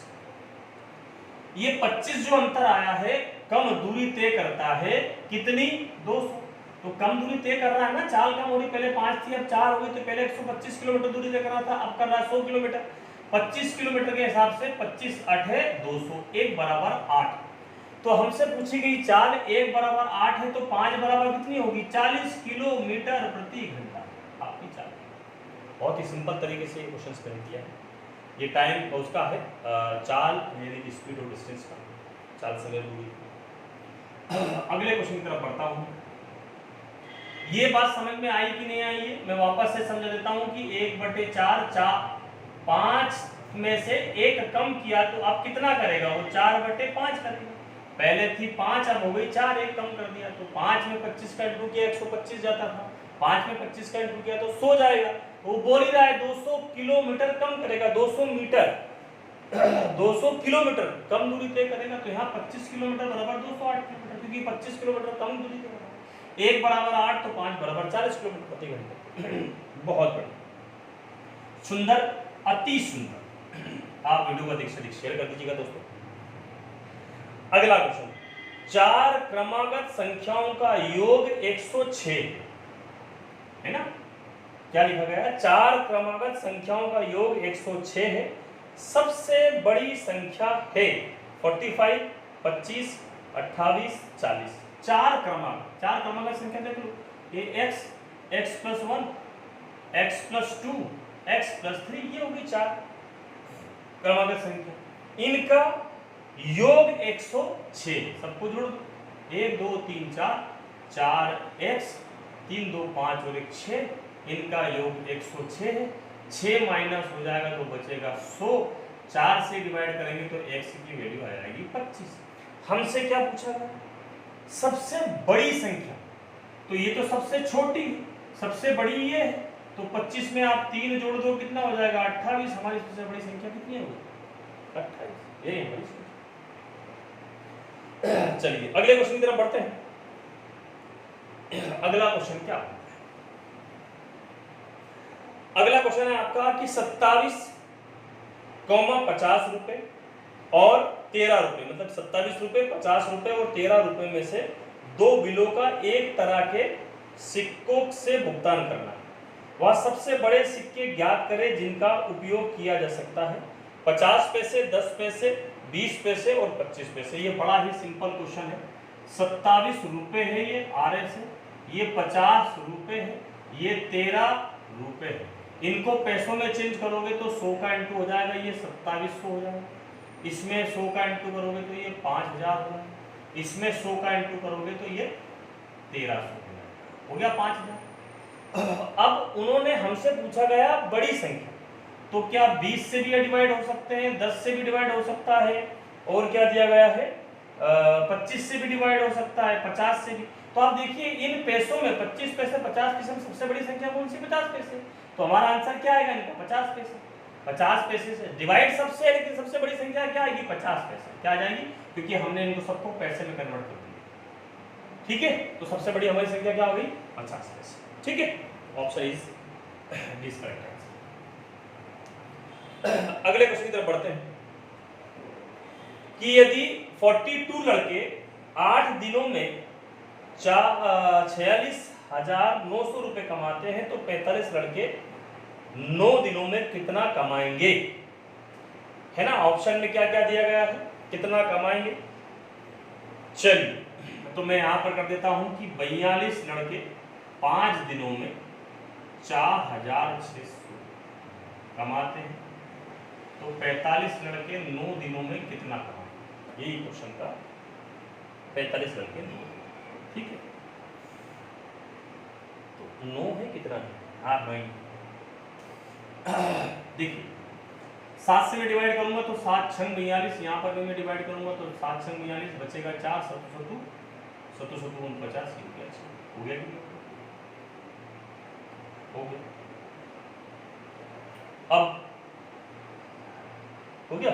Speaker 1: ये 25 जो अंतर आया है कम दूरी तय करता है कितनी? 200। तो कम दूरी तय कर रहा है ना, चाल कम हो रही, पहले 5 थी अब 4 हो गई, तो पहले 125 किलोमीटर दूरी तय कर रहा था, अब कर रहा है 100 किलोमीटर। 25 किलोमीटर के हिसाब से 25 8 है 200, 1 बराबर 8। तो हमसे पूछी गई चाल 1 बराबर 8 है तो 5 बराबर कितनी होगी? 40 किलोमीटर प्रति घंटा आपकी चाल। बहुत ही सिंपल तरीके से ये क्वेश्चन कर दिया है। ये टाइम उसका है चाल यानी कि स्पीड और डिस्टेंस का, चाल समय दूरी। अगले क्वेश्चन की तरफ बढ़ता हूँ। ये बात समझ में आई कि नहीं आई है? मैं वापस से समझा देता हूँ कि 1/4 5 में से 1 कम किया तो अब कितना करेगा वो? 4/5 करेगा। पहले थी 5 अब हो गई 4, 1 कम कर दिया तो 5 में 25 का इंटू किया 125 जाता था, 5 में 25 का इंटू किया तो 100 जाएगा। वो बोल ही रहा है 200 किलोमीटर कम करेगा, 200 मीटर। 200 किलोमीटर कम दूरी तय करेगा, तो यहाँ 25 किलोमीटर बराबर 208 किलोमीटर, क्योंकि 25 किलोमीटर कम दूरी तय करेगा। 1 बराबर 8 तो 5 बराबर 40 किलोमीटर प्रति घंटे। बहुत बढ़िया, सुंदर, अति सुंदर। आप वीडियो को अधिक से अधिक शेयर कर दीजिएगा दोस्तों। अगला क्वेश्चन, 4 क्रमागत संख्याओं का योग 106 है ना। क्या लिखा गया है? 4 क्रमागत संख्याओं का योग 106 है। सबसे बड़ी संख्या है 45, 25, 28, 40। 4 क्रमागत संख्या देख लो, ये x, x + 1, x + 2, x + 3, ये होगी 4 क्रमागत संख्या। इनका योग 106, सबको जोड़ दो, 1 2 3 4, 4x, 3 2 5 और 1 6, इनका योग 106 है। 6 माइनस हो जाएगा तो बचेगा 100, 4 से डिवाइड करेंगे तो x की वैल्यू आ जाएगी 25। हमसे क्या पूछा गया? सबसे बड़ी संख्या, तो ये तो सबसे छोटी, सबसे बड़ी ये है, तो 25 में आप 3 जोड़ दो, कितना हो जाएगा? 28। हमारी सबसे बड़ी संख्या कितनी होगी? 28, यही हमारी संख्या। चलिए अगले क्वेश्चन की तरफ बढ़ते हैं। अगला क्वेश्चन क्या है? अगला क्वेश्चन है आपका कि 27, 50 रुपए और 13 रुपए, मतलब 27 रुपए, 50 रुपए और 13 रुपए में से 2 बिलों का एक तरह के सिक्कों से भुगतान करना है। वह सबसे बड़े सिक्के ज्ञात करें जिनका उपयोग किया जा सकता है। 50 पैसे, 10 पैसे, 20 पैसे और 25 पैसे। ये बड़ा ही सिंपल क्वेश्चन है। 27 रुपए है ये RS है, ये 50 रुपए है, ये 13 रुपए है। इनको पैसों में चेंज करोगे तो 100 का इंटू हो जाएगा, ये 2700 हो जाएगा। इसमें 100 का इंटू करोगे तो ये 5000 हो जाएगा। इसमें 100 का इंटू करोगे तो ये 1300 हो गया 5000। अब उन्होंने हमसे पूछा गया बड़ी संख्या, तो क्या 20 से भी डिवाइड हो सकते हैं, 10 से भी डिवाइड हो सकता है, और क्या दिया गया है 25 से भी डिवाइड हो सकता है, 50 से भी। तो आप देखिए इन पैसों में 25 पैसे, 50 पैसे में सबसे बड़ी संख्या कौन सी? 50 पैसे। तो हमारा आंसर क्या आएगा इनका? 50 पैसे। 50 पैसे से डिवाइड सबसे है, लेकिन सबसे बड़ी संख्या क्या आएगी? 50 पैसे। क्या आ जाएगी? क्योंकि हमने इनको सबको पैसे में कन्वर्ट कर दिया। ठीक है, तो सबसे बड़ी हमारी संख्या क्या हो गई? 50 पैसे। ठीक है, ऑप्शन इज करेक्ट आंसर। अगले क्वेश्चन की तरफ बढ़ते हैं कि यदि 42 लड़के 8 दिनों में 46,900 रुपए कमाते हैं तो 45 लड़के 9 दिनों में कितना कमाएंगे? है ना, ऑप्शन में क्या क्या दिया गया है, कितना कमाएंगे। चलिए तो मैं यहां पर कर देता हूं कि 42 लड़के 5 दिनों में 4600 कमाते हैं, तो 45 लड़के 9 दिनों में कितना कमाएंगे? यही क्वेश्चन का 45 लड़के 9। ठीक है, तो 9 है कितना है? हाँ 9। देखिए 7 से मैं डिवाइड करूंगा तो 7 छंग 42, यहाँ पर भी मैं डिवाइड करूंगा तो 7 छंग 42, बचेगा 4, 7 7 49, हो गया हो गया। अब हो गया।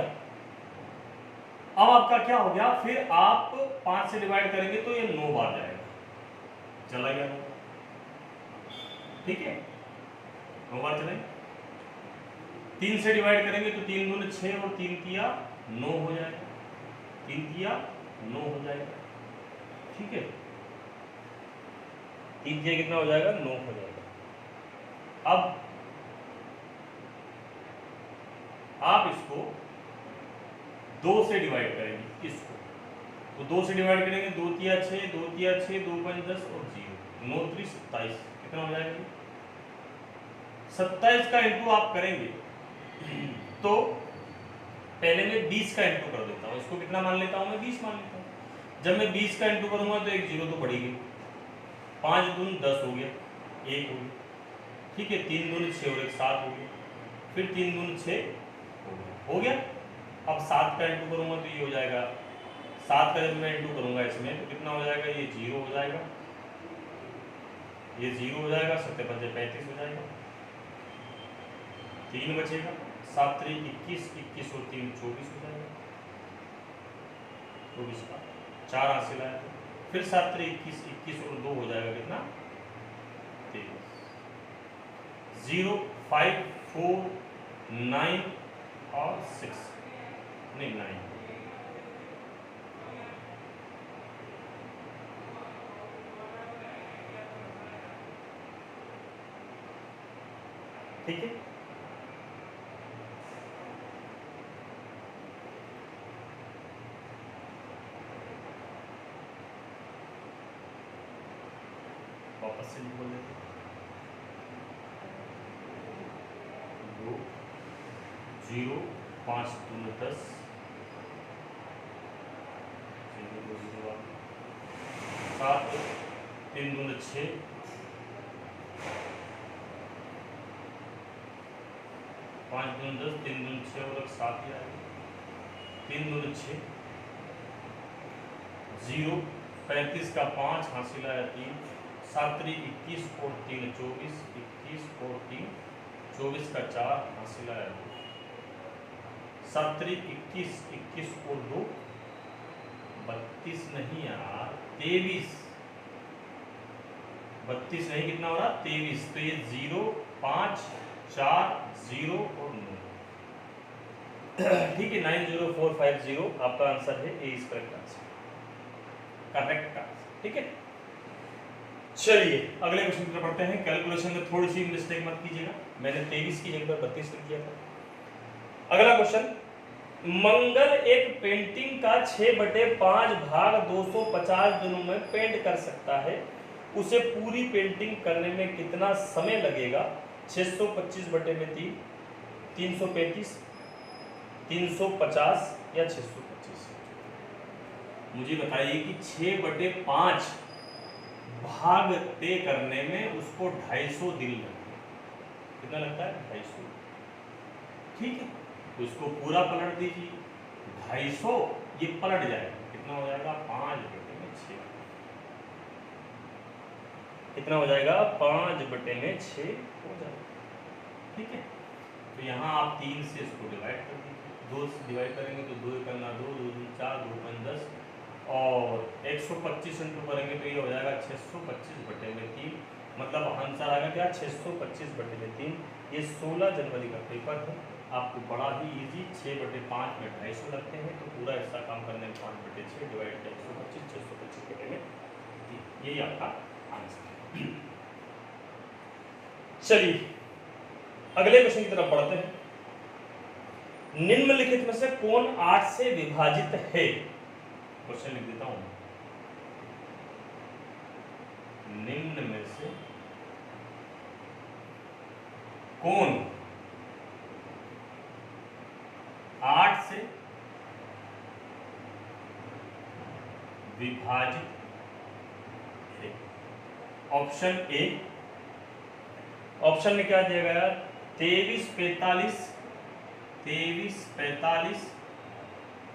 Speaker 1: अब आपका क्या हो गया, फिर आप 5 से डिवाइड करेंगे तो ये 9 बार जाएगा, चला गया 9। ठीक है, 9 बार चलेगा। 3 से डिवाइड करेंगे तो 3 दूनी 6 और 3 तिया 9 हो जाएगा, 3 तिया 9 हो जाएगा। ठीक है, 3 तिया कितना हो जाएगा? 9 हो जाएगा। अब आप इसको 2 से डिवाइड करेंगे, इसको तो 2 से डिवाइड करेंगे, 2 तिया 6, 2 तिया 6, 2 5 10 और 0, 9 3 27, कितना हो जाएगा? 27 का इंटू आप करेंगे तो पहले मैं 20 का इंटू कर देता हूँ, इसको कितना मान लेता हूँ मैं? 20 मान लेता हूँ। जब मैं 20 का इंटू करूंगा तो एक 0 तो बढ़ी गई, 5 दूनी 10 हो गया, 1 हो गया। ठीक है, 3 दूनी 6 और 1 7 हो गया, फिर 3 दूनी 6 हो गया। अब 7 का इंटू करूंगा तो ये हो जाएगा, 7 का जब मैं इंटू करूंगा इसमें तो कितना हो जाएगा? ये 0 हो जाएगा, ये 0 हो जाएगा, 7 5 35 हो जाएगा, 3 बचेगा, 7 3 21, 21 और 3 24 हो जाएगा, 24 का 4 हासिल आया। फिर 7 3 21, 21 और 2 हो जाएगा कितना 23। 0 5 4 9 और 6 नहीं 9, ठीक है। वापस से बोल देते 2 0 5 2 10 0 2 0 7 3 2 6 5 2 10 3 2 6 और 7 ही आएगा, 3 2 6 0 35 का 5 हासिल आया 3, 7 3 21 और 3 24, 21 और 3 24 का 4 हासिल आया 2, 7 3 21, 21 और 2 32 नहीं यार 23, 32 नहीं कितना हो रहा 23, तो ये 0 5 4 0 और 9, ठीक है 90450 आपका आंसर है, A is correct answer, correct answer, ठीक है। चलिए अगले क्वेश्चन की तरफ बढ़ते हैं। कैलकुलेशन में थोड़ी सी मिस्टेक मत कीजिएगा, मैंने 23 की जगह पर 32 लिख दिया था। अगला क्वेश्चन, मंगल एक पेंटिंग का 6/5 भाग 250 दिनों में पेंट कर सकता है, उसे पूरी पेंटिंग करने में कितना समय लगेगा? 625/3, 335, 350 या 625? मुझे बताइए कि 6/5 भाग तय करने में उसको 250 दिन लगते, कितना लगता है 250, ठीक है। तो इसको पूरा पलट दीजिए, 250 ये पलट जाएगा, कितना हो जाएगा 5/6, कितना हो जाएगा 5/6 हो जाएगा, ठीक है। तो यहाँ आप 3 से इसको डिवाइड कर दीजिए, 2 से डिवाइड करेंगे तो 2 करना 2 2 2 4 2 5 10 और 125 इंटू करेंगे तो ये हो जाएगा 625/3, मतलब आंसर आएगा क्या 625/3। ये 16 जनवरी का पेपर है, आपको बड़ा ही इजी 6/5 में 250 लगते हैं, तो पूरा ऐसा काम करने में 5/6 डिवाइड किया 125, 625/3, यही आपका आंसर। चलिए अगले क्वेश्चन की तरफ बढ़ते हैं। निम्नलिखित में से कौन 8 से विभाजित है? क्वेश्चन लिख देता हूं, निम्न में से कौन 8 से विभाजित है? ऑप्शन ए, ऑप्शन में क्या दिया गया 23 45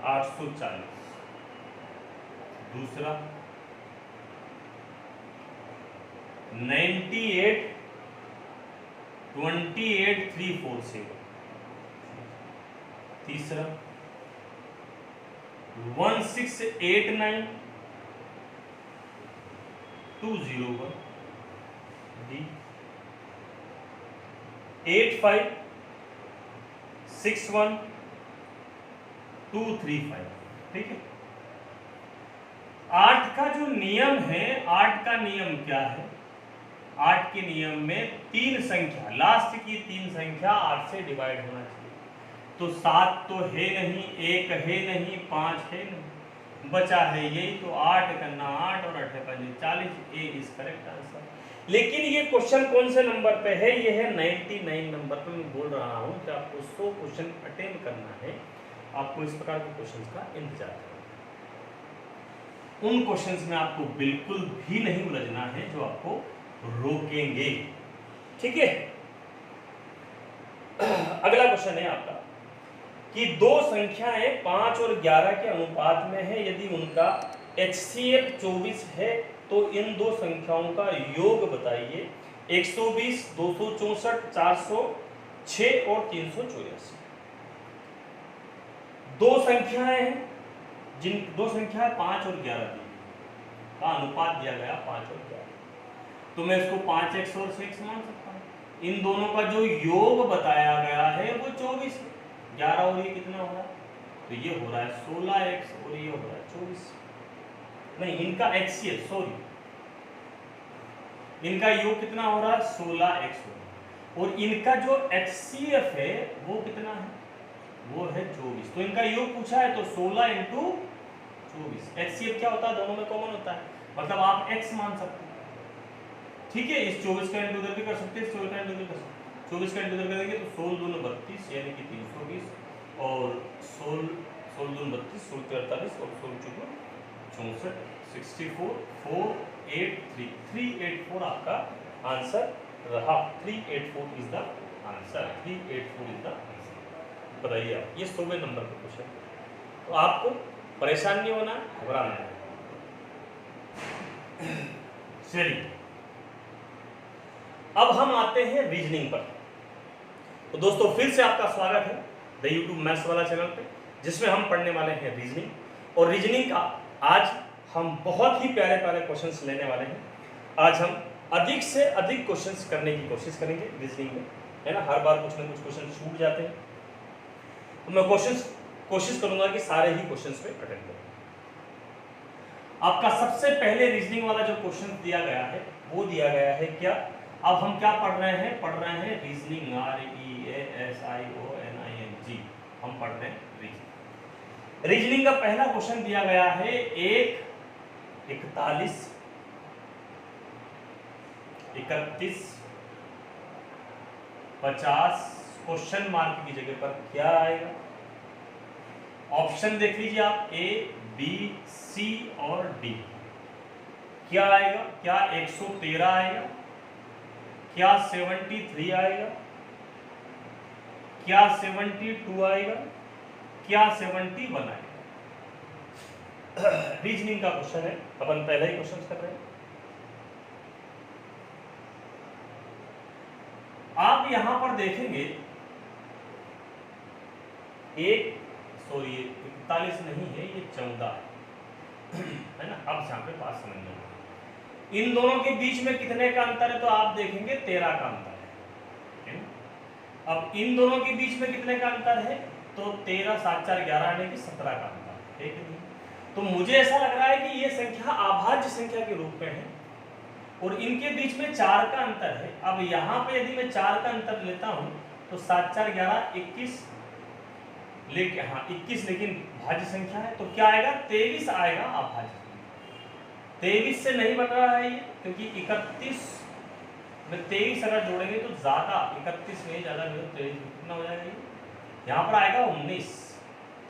Speaker 1: 840, दूसरा 98 28 347, तीसरा 1689 201, डी 85 61 235, ठीक है। 8 का जो नियम है, 8 का नियम क्या है? 8 के नियम में 3 संख्या, लास्ट की 3 संख्या 8 से डिवाइड होना चाहिए, तो 7 तो है नहीं, 1 है नहीं, 5 है नहीं, बचा है यही, तो 8 करना 8 और 8 5 40, ए इज करेक्ट आंसर। लेकिन ये क्वेश्चन कौन से नंबर पे है? ये है 99 नंबर पे। मैं बोल रहा हूँ कि आपको 100 क्वेश्चन अटेंड करना है, आपको इस प्रकार के क्वेश्चंस का इंतजार करना है। उन क्वेश्चंस में आपको बिल्कुल भी नहीं उलझना है जो आपको रोकेंगे, ठीक है। अगला क्वेश्चन है आपका कि दो संख्याएं 5 और 11 के अनुपात में है, यदि उनका HCF 24 है तो इन दो संख्याओं का योग बताइए। 120, 264, 406 और 384। दो संख्याएं हैं, जिन दो संख्याएं 5 और 11 दी का अनुपात दिया गया 5 और 11, तो मैं इसको 5x और 6x मान सकता हूँ। इन दोनों का जो योग बताया गया है वो 24 है। 11 और ये कितना हो रहा है, तो ये हो रहा है 16x और ये हो रहा है 24। नहीं, इनका HCF, सॉरी, इनका योग कितना हो रहा है 16x हो रहा है, और इनका जो HCF है वो कितना है, वो है 24। तो इनका योग पूछा है तो 16 × 24। HCF क्या होता है, दोनों में कॉमन होता है, मतलब आप x मान सकते हैं। ठीक है, इस 24 का इंटू उधर भी कर सकते हैं, इस 24 का इंटू उधर कर सकते हैं। 24 का इंटू उधर करेंगे तो 16 दूनी 32 यानी कि 320, और 16 दूनी 32, 16 48 और 16 चौको 64, 64, 483, 384 आपका आंसर रहा। 384 is the answer, 384 is the answer. बताइए आप, ये 100वें नंबर का क्वेश्चन। तो आपको परेशान नहीं होना, घबराना है। चलिए अब हम आते हैं रीजनिंग पर। तो दोस्तों फिर से आपका स्वागत है द यूट्यूब मैथ्स वाला चैनल पे, जिसमें हम पढ़ने वाले हैं रीजनिंग। और रीजनिंग का आज हम बहुत ही प्यारे प्यारे क्वेश्चंस लेने वाले हैं। आज हम अधिक से अधिक क्वेश्चंस करने की कोशिश करेंगे रीजनिंग में, है ना। हर बार कुछ ना कुछ क्वेश्चन छूट जाते हैं, तो मैं कोशिश करूंगा कि सारे ही क्वेश्चंस पे अटेंड करूं। आपका सबसे पहले रीजनिंग वाला जो क्वेश्चन दिया गया है वो दिया गया है क्या, अब हम क्या पढ़ रहे हैं रीजनिंग, REASIONING, हम पढ़ रहे हैं रीजनिंग। रीजनिंग का पहला क्वेश्चन दिया गया है 1, 41, 31, 50, क्वेश्चन मार्क की जगह पर क्या आएगा। ऑप्शन देख लीजिए आप, A, B, C और D। क्या आएगा, क्या 113 आएगा, क्या 73 आएगा, क्या 72 आएगा, क्या 71 आएगा। रीजनिंग का क्वेश्चन है, अपन पहला ही क्वेश्चन कर रहे हैं। आप यहां पर देखेंगे 41 नहीं है, ये 14 है ना। अब यहाँ पे बात समझ में, इन दोनों के बीच में कितने का अंतर है, तो आप देखेंगे 13 का अंतर है। अब इन दोनों के बीच में कितने का अंतर है, तो 13, 7, 4, 11 यानी कि 17 का अंतर है, ठीक है। तो मुझे ऐसा लग रहा है कि ये संख्या अभाज्य संख्या के रूप में है, और इनके बीच में 4 का अंतर है। अब यहाँ पे यदि मैं 4 का अंतर लेता हूँ तो 7, 4, 11, 21, लेकिन हाँ 21 लेकिन भाज्य संख्या है, तो क्या आएगा 23 आएगा अभाज्य। 23 से नहीं बन रहा है ये, क्योंकि 31 में 23 अगर जोड़ेंगे तो ज्यादा, 31 में ज्यादा 23 कितना हो जाएगा, यहाँ पर आएगा 19,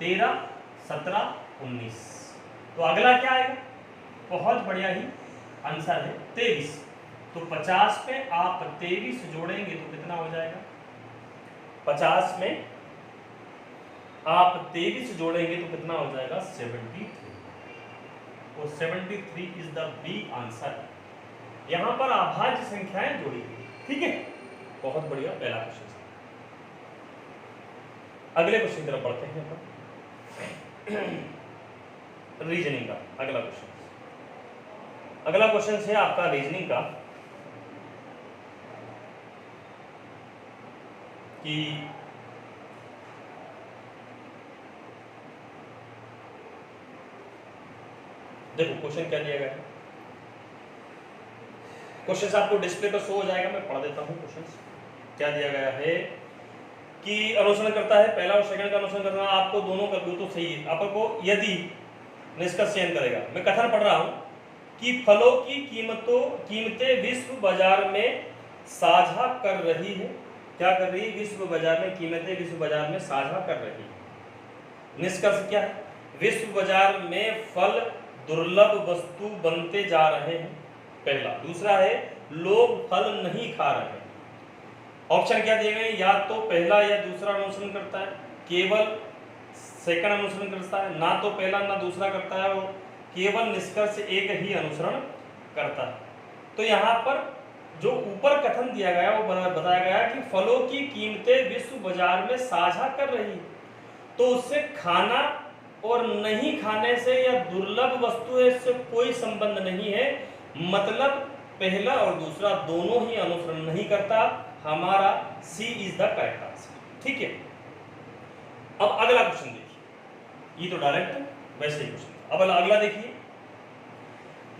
Speaker 1: 13, 17, 19। तो अगला क्या आएगा, बहुत बढ़िया ही आंसर है 23। तो 50 पे आप 23 जोड़ेंगे तो कितना हो जाएगा, 50 में आप 23 जोड़ेंगे तो कितना हो जाएगा 73, और 73 इज द बी आंसर। यहां पर अभाज्य संख्याएं जोड़ी गई, ठीक है, बहुत बढ़िया पहला क्वेश्चन। अगले क्वेश्चन की तरफ बढ़ते हैं अपन। रीजनिंग का अगला क्वेश्चन है आपका रीजनिंग का कि देखो क्वेश्चन क्या दिया गया है। क्वेश्चन आपको डिस्प्ले पर शो हो जाएगा, मैं पढ़ देता हूँ। क्वेश्चन क्या दिया गया है कि अनुसरण करता है, पहला और सेकंड का अनुसरण करना, आपको दोनों का तो सही है। आपको यदि निष्कर्ष चयन करेगा, मैं कथन पढ़ रहा हूँ कि फलों की कीमतें विश्व बाजार में साझा कर रही है। क्या कर रही है, विश्व बाजार में कीमतें विश्व बाजार में साझा कर रही है। निष्कर्ष क्या है, विश्व बाजार में फल दुर्लभ वस्तु बनते जा रहे हैं, पहला। दूसरा है लोग फल नहीं खा रहे हैं। ऑप्शन क्या दिए गए, या तो पहला या दूसरा अनुसरण करता है, केवल सेकंड अनुसरण करता है, ना तो पहला ना दूसरा करता है, और केवल निष्कर्ष एक ही अनुसरण करता है। तो यहाँ पर जो ऊपर कथन दिया गया वो बताया गया कि फलों की कीमतें विश्व बाजार में साझा कर रही है। तो उससे खाना और नहीं खाने से या दुर्लभ वस्तु है इससे कोई संबंध नहीं है। मतलब पहला और दूसरा दोनों ही अनुसरण नहीं करता। हमारा सी इज द करेक्ट आंसर। ठीक है, अब अगला क्वेश्चन देखिए, ये तो डायरेक्ट वैसे ही क्वेश्चन। अब अगला देखिए,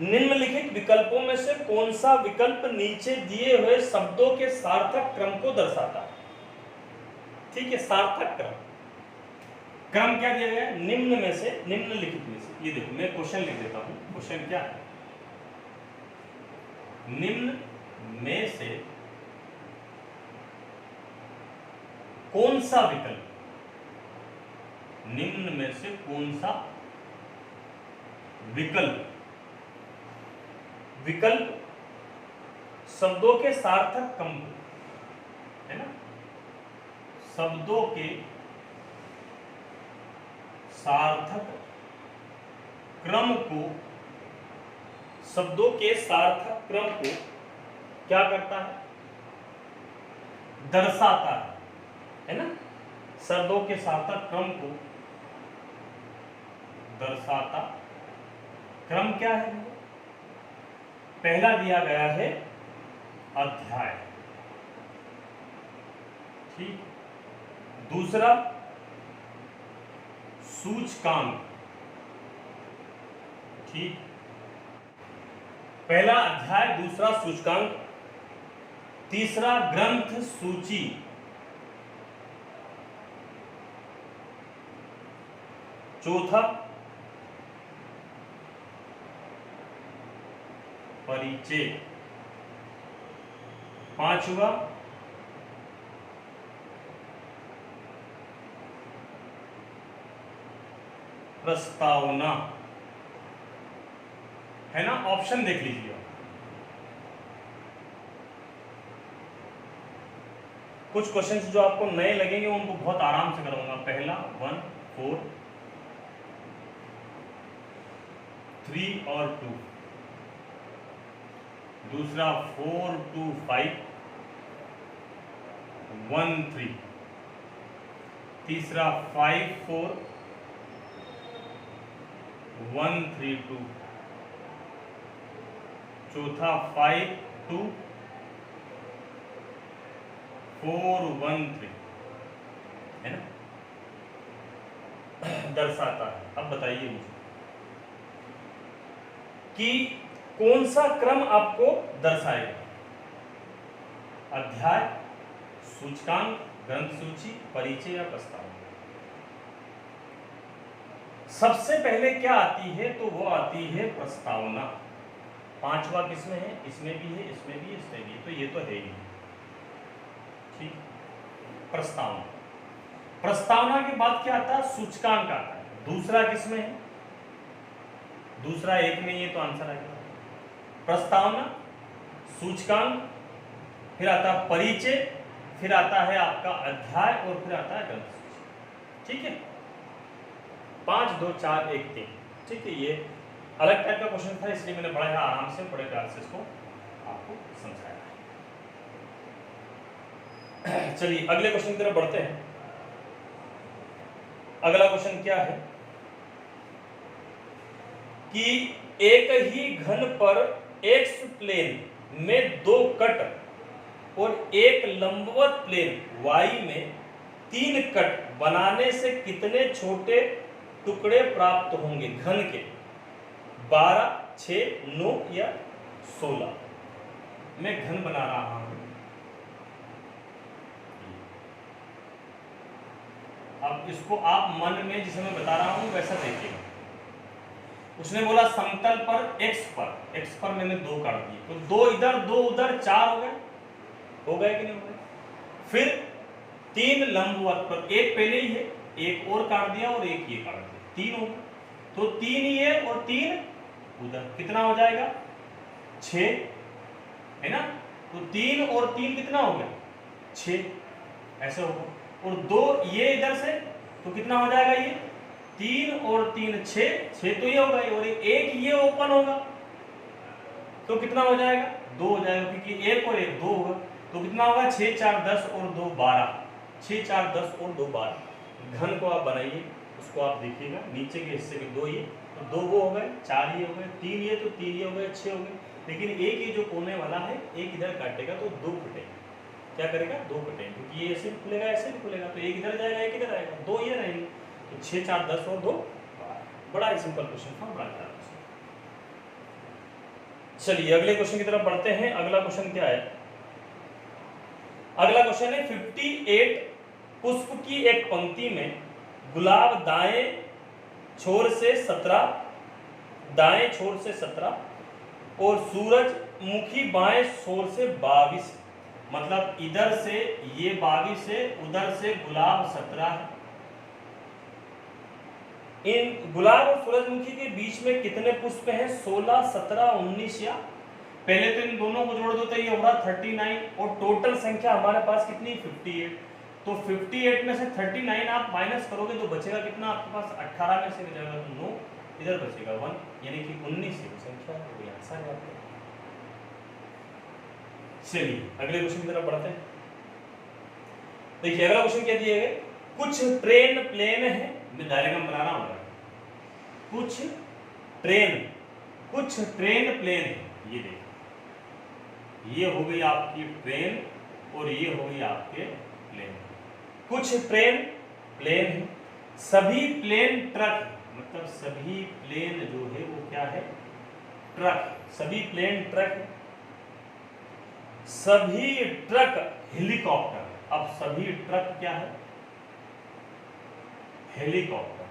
Speaker 1: निम्नलिखित विकल्पों में से कौन सा विकल्प नीचे दिए हुए शब्दों के सार्थक क्रम को दर्शाता है। ठीक है, सार्थक क्रम, क्रम क्या दिया गया है, निम्न में से, निम्नलिखित में से। ये देखो मैं क्वेश्चन लिख देता हूं, क्वेश्चन क्या है, निम्न में से कौन सा विकल्प, निम्न में से कौन सा विकल्प, विकल्प शब्दों के सार्थक क्रम को, है ना, शब्दों के सार्थक क्रम को, शब्दों के सार्थक क्रम को क्या करता है, दर्शाता है ना। शब्दों के सार्थक क्रम को दर्शाता क्रम क्या है, पहला दिया गया है अध्याय, ठीक, दूसरा सूचकांक, ठीक, पहला अध्याय, दूसरा सूचकांक, तीसरा ग्रंथ सूची, चौथा परिचय, पांचवा प्रस्तावना, है ना। ऑप्शन देख लीजिए, कुछ क्वेश्चंस जो आपको नए लगेंगे उनको बहुत आराम से करूंगा। पहला 1, 4, 3 और 2, दूसरा 4, 2, 5, 1, 3, तीसरा 5, 4, 1, 3, 2, चौथा 5, 2, 4, 1, 3, है ना, दर्शाता है। अब बताइए मुझे कि कौन सा क्रम आपको दर्शाएगा, अध्याय, सूचकांक, ग्रंथ सूची, परिचय या प्रस्तावना। सबसे पहले क्या आती है, तो वो आती है प्रस्तावना। पांचवा किसमें है, इसमें भी है, इसमें भी, इसमें भी, तो ये तो है ही, ठीक। प्रस्तावना, प्रस्तावना के बाद क्या आता है, सूचकांक आता है। दूसरा किसमें है, दूसरा एक में, ये तो आंसर आएगा। प्रस्तावना, सूचकांक, फिर आता है परिचय, फिर आता है आपका अध्याय और फिर आता है ग्रंथ सूची। ठीक है, 5, 2, 4, 1, 3। ठीक है, ये अलग टाइप का क्वेश्चन था इसलिए मैंने बड़ा आराम से, बड़े प्यार से इसको आपको समझाया। चलिए अगले क्वेश्चन की तरफ बढ़ते हैं। अगला क्वेश्चन क्या है कि एक ही घन पर एक्स प्लेन में 2 कट और एक लंबवत प्लेन वाई में 3 कट बनाने से कितने छोटे टुकड़े प्राप्त होंगे घन के, 12, 6, 9 या 16। मैं घन बना रहा हूं, अब इसको आप मन में जिसे मैं बता रहा हूं वैसा देखिएगा। उसने बोला समतल पर एक्स पर मैंने 2 काट दिए, तो 2 इधर 2 उधर, 4 हो गए कि नहीं हो गए। फिर 3 लंबवत पर, एक पहले ही है, एक और काट दिया और एक ये काट दिया, 3 हो गए। तो 3 ये और 3 उधर, कितना हो जाएगा, 6, है ना। तो 3 और 3 कितना हो गया, 6, ऐसे होगा। और 2 ये इधर से, तो कितना हो जाएगा, ये 3 और 3 6 तो ये होगा, और एक ये ओपन होगा, तो कितना हो जाएगा, 2 हो जाएगा, क्योंकि 1 और 1 2 होगा। तो कितना होगा, 6, 4, 10 और 2 12, 6, 4, 10 और 2 12। घन को आप बनाइए, उसको आप देखिएगा, नीचे के हिस्से के 2 ये, तो 2 वो हो गए, 4 ये हो गए, 3 ये, तो 3 ये हो गए, 6 हो गए। लेकिन एक ये जो कोने वाला है, एक इधर काटेगा तो 2 कटेगा। क्या करेगा? 2 कटेगा, क्योंकि ये ऐसे खुलेगा, ऐसे भी खुलेगा, तो एक इधर जाएगा, एक इधर आएगा, 2 ये रहेंगे, तो 6 4 10 और 2 12। बड़ा ही सिंपल क्वेश्चन था, बड़ा अच्छा क्वेश्चन। चलिए अगले क्वेश्चन की तरफ बढ़ते हैं। अगला क्वेश्चन क्या है? अगला क्वेश्चन है 58 पुष्प की एक पंक्ति में गुलाब दाएं छोर से 17, दाएं छोर से 17 और सूरजमुखी बाएं छोर से 22। मतलब इधर से ये 22 है, उधर से गुलाब 17 है। इन गुलाब और सूरजमुखी के बीच में कितने पुष्प हैं? 16, 17, 19 या? पहले तो इन दोनों को जोड़ दो तो ये होगा 39 और टोटल संख्या हमारे पास कितनी? 58। तो 58 में से 39 आप माइनस करोगे तो बचेगा कितना आपके पास? 18 में से बचेगा 9, इधर बचेगा 1, यानी कि 19 की संख्या है, वो आंसर है आपका। चलिए अगले क्वेश्चन की तरफ बढ़ते हैं। देखिए अगला क्वेश्चन क्या दिया है? कुछ ट्रेन प्लेन है, मैं डायग्राम बनाना होगा। कुछ ट्रेन प्लेन है, ये देखिए, ये हो गई आपकी ट्रेन और ये हो गई आपके प्लेन। कुछ ट्रेन प्लेन है, सभी प्लेन ट्रक, मतलब सभी प्लेन जो है वो क्या है? ट्रक। सभी प्लेन ट्रक, सभी ट्रक हेलीकॉप्टर। अब सभी ट्रक क्या है? हेलीकॉप्टर।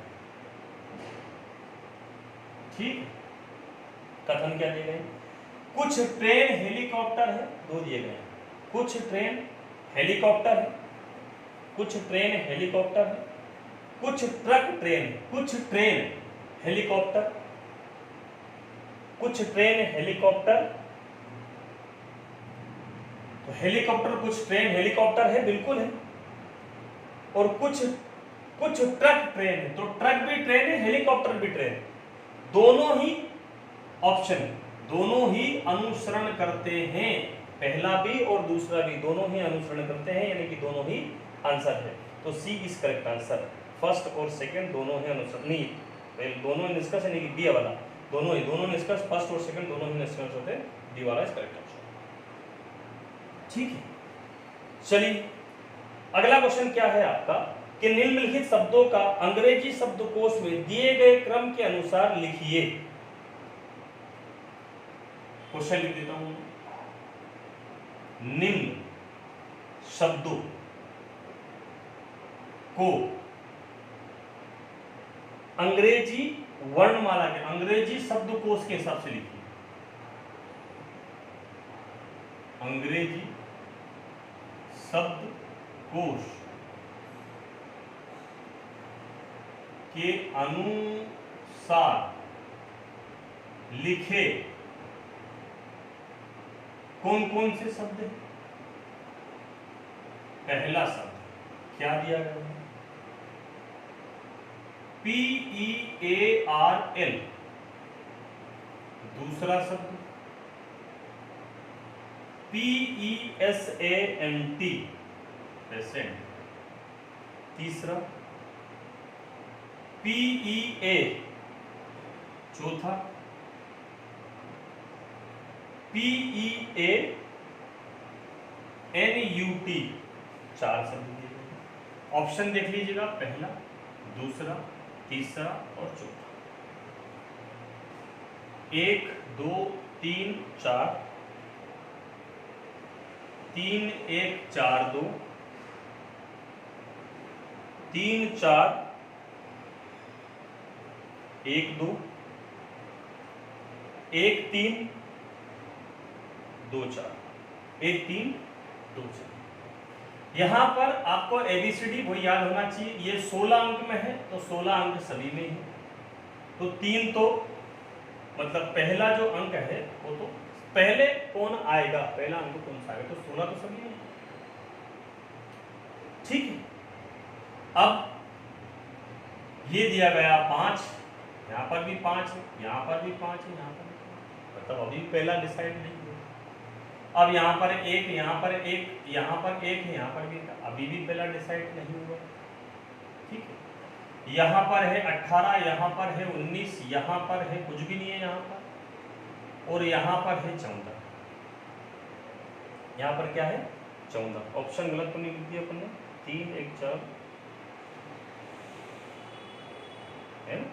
Speaker 1: ठीक, कथन क्या दिए गए? कुछ ट्रेन हेलीकॉप्टर है, 2 दिए गए। कुछ ट्रेन हेलीकॉप्टर है, कुछ ट्रेन हेलीकॉप्टर है, कुछ ट्रक ट्रेन, कुछ ट्रेन हेलीकॉप्टर, कुछ ट्रेन हेलीकॉप्टर। तो हेलीकॉप्टर, कुछ ट्रेन हेलीकॉप्टर है, बिल्कुल है। और कुछ ट्रक ट्रेन है, तो ट्रक भी ट्रेन है, हेलीकॉप्टर भी ट्रेन है। दोनों ही ऑप्शन, दोनों ही अनुसरण करते हैं, पहला भी और दूसरा भी, दोनों ही अनुसरण करते हैं, यानी कि दोनों ही आंसर है। तो सी इज करेक्ट आंसर। फर्स्ट और सेकंड दोनों ही अनुसरण नहीं, दोनों निष्कर्ष यानी कि बी वाला, दोनों निष्कर्ष, फर्स्ट और सेकंड दोनों ही निष्कर्ष होते हैं, डी वाला इज करेक्ट आंसर। ठीक है, चलिए अगला क्वेश्चन क्या है आपका कि निम्नलिखित शब्दों का अंग्रेजी शब्दकोश में दिए गए क्रम के अनुसार लिखिए। क्वेश्चन लिख देता हूं। निम्न शब्दों को अंग्रेजी वर्णमाला के, अंग्रेजी शब्दकोश के हिसाब से लिखिए। अंग्रेजी शब्दकोश के अनुसार लिखे कौन कौन से शब्द हैं? पहला शब्द क्या दिया गया है? PEARL। दूसरा शब्द PESANT, पेशेंट। तीसरा PEA, चौथा PEANUT, 4 शब्द दिए गए। ऑप्शन देख लीजिएगा, पहला, दूसरा, तीसरा और चौथा। 1 2 3 4, 3 1 4 2, 3 4 1 2, 1 3 2 4, 1 3 2 4। यहां पर आपको ABCD वो याद होना चाहिए। ये 16 अंक में है तो 16 अंक सभी में है। तो 3 तो मतलब पहला जो अंक है वो तो पहले कौन आएगा, पहला अंक कौन सा आएगा, तो 16 तो सभी में। ठीक है, अब ये दिया गया 5, यहां पर भी 5 है, यहां पर भी 5 है, यहां पर भी 5, मतलब अभी पहला डिसाइड नहीं हुआ। अब यहाँ पर 1, यहाँ पर 1, यहाँ पर 1 है, यहाँ पर भी, अभी भी पहला डिसाइड नहीं हुआ। ठीक, यहाँ पर है 18, यहाँ पर है 19, यहाँ पर है कुछ भी नहीं है यहाँ पर, और यहाँ पर है 14। यहाँ पर क्या है 14। ऑप्शन गलत तो नहीं लिख दिया अपन ने, 3 1 4 है ना।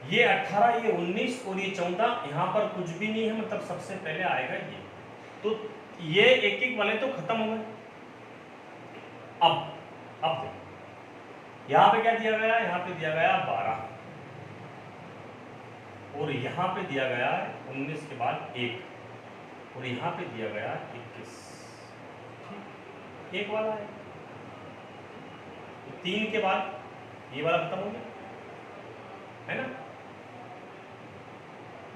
Speaker 1: ये 18, ये 19 और ये 14, यहाँ पर कुछ भी नहीं है, मतलब सबसे पहले आएगा ये। तो ये एक एक वाले तो खत्म हो गए। अब देखो यहाँ पे क्या दिया गया है, यहाँ पे दिया गया 12 और यहाँ पे दिया गया 19 के बाद 1 और यहाँ पे दिया गया 21। एक वाला है तो 3 के बाद ये वाला खत्म हो गया, है ना।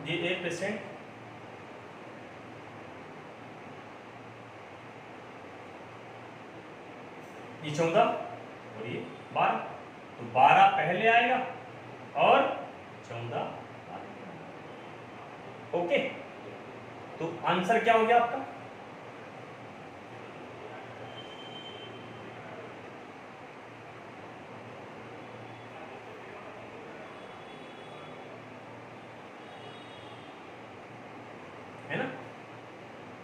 Speaker 1: ये 1%, ये 14 और ये 12, तो 12 पहले आएगा और 14 ओके। तो आंसर क्या हो गया आपका, है ना।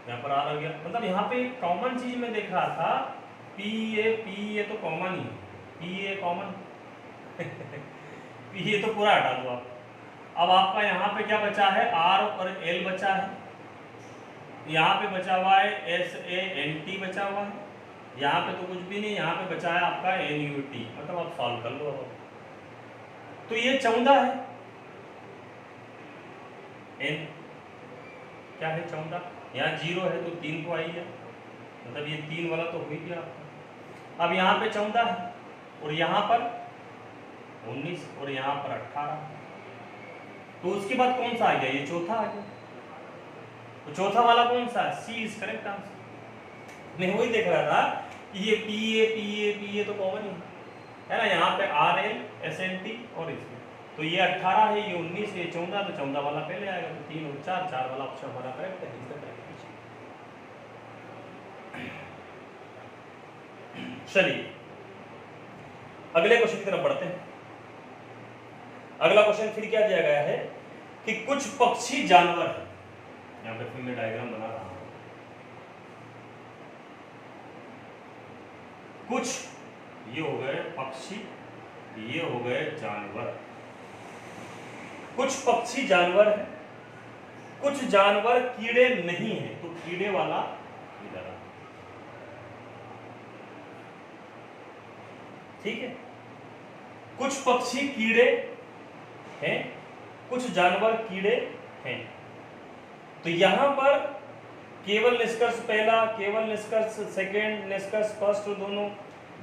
Speaker 1: यहाँ पर आ गया, मतलब यहाँ पे कॉमन चीज में देख रहा था, पी ए तो कॉमन ही है, P A common P A तो पूरा हटा दो आप। अब आपका यहाँ पे क्या बचा है, आर और एल बचा है, यहाँ पे बचा हुआ है एस ए एन टी बचा हुआ है, यहाँ पे तो कुछ भी नहीं, यहाँ पे बचा है आपका एन यू टी, मतलब आप सॉल्व कर लो। तो ये 14 है, एन क्या है 14, यहाँ 0 है तो 3 तो आई है, मतलब ये 3 वाला तो हो ही गया आपका। अब यहाँ पे 14 है और यहाँ पर 19 और यहाँ पर 18, तो उसके बाद कौन सा आ गया, ये चौथा आ गया। तो चौथा वाला कौन सा, सी इज करेक्ट आंसर। मैं वही देख रहा था कि ये पी ए तो कॉमन ही है ना, यहाँ पे R L S N T और इसमें तो ये 18 है, ये 19, ये 14, तो 14 वाला पहले आएगा, तो 3 और 4 वाला ऑप्शन हमारा करेक्ट है, इसका करेक्ट। चलिए अगले क्वेश्चन की तरफ बढ़ते हैं। अगला क्वेश्चन फिर क्या दिया गया है कि कुछ पक्षी जानवर है, यहाँ पे फिर मैं डायग्राम बना रहा हूं, कुछ ये हो गए पक्षी, ये हो गए जानवर। कुछ पक्षी जानवर है, कुछ जानवर कीड़े नहीं है, तो कीड़े वाला इधर, ठीक है। कुछ पक्षी कीड़े हैं, कुछ जानवर कीड़े हैं, तो यहां पर केवल निष्कर्ष पहला, केवल निष्कर्ष सेकेंड, निष्कर्ष फर्स्ट दोनों,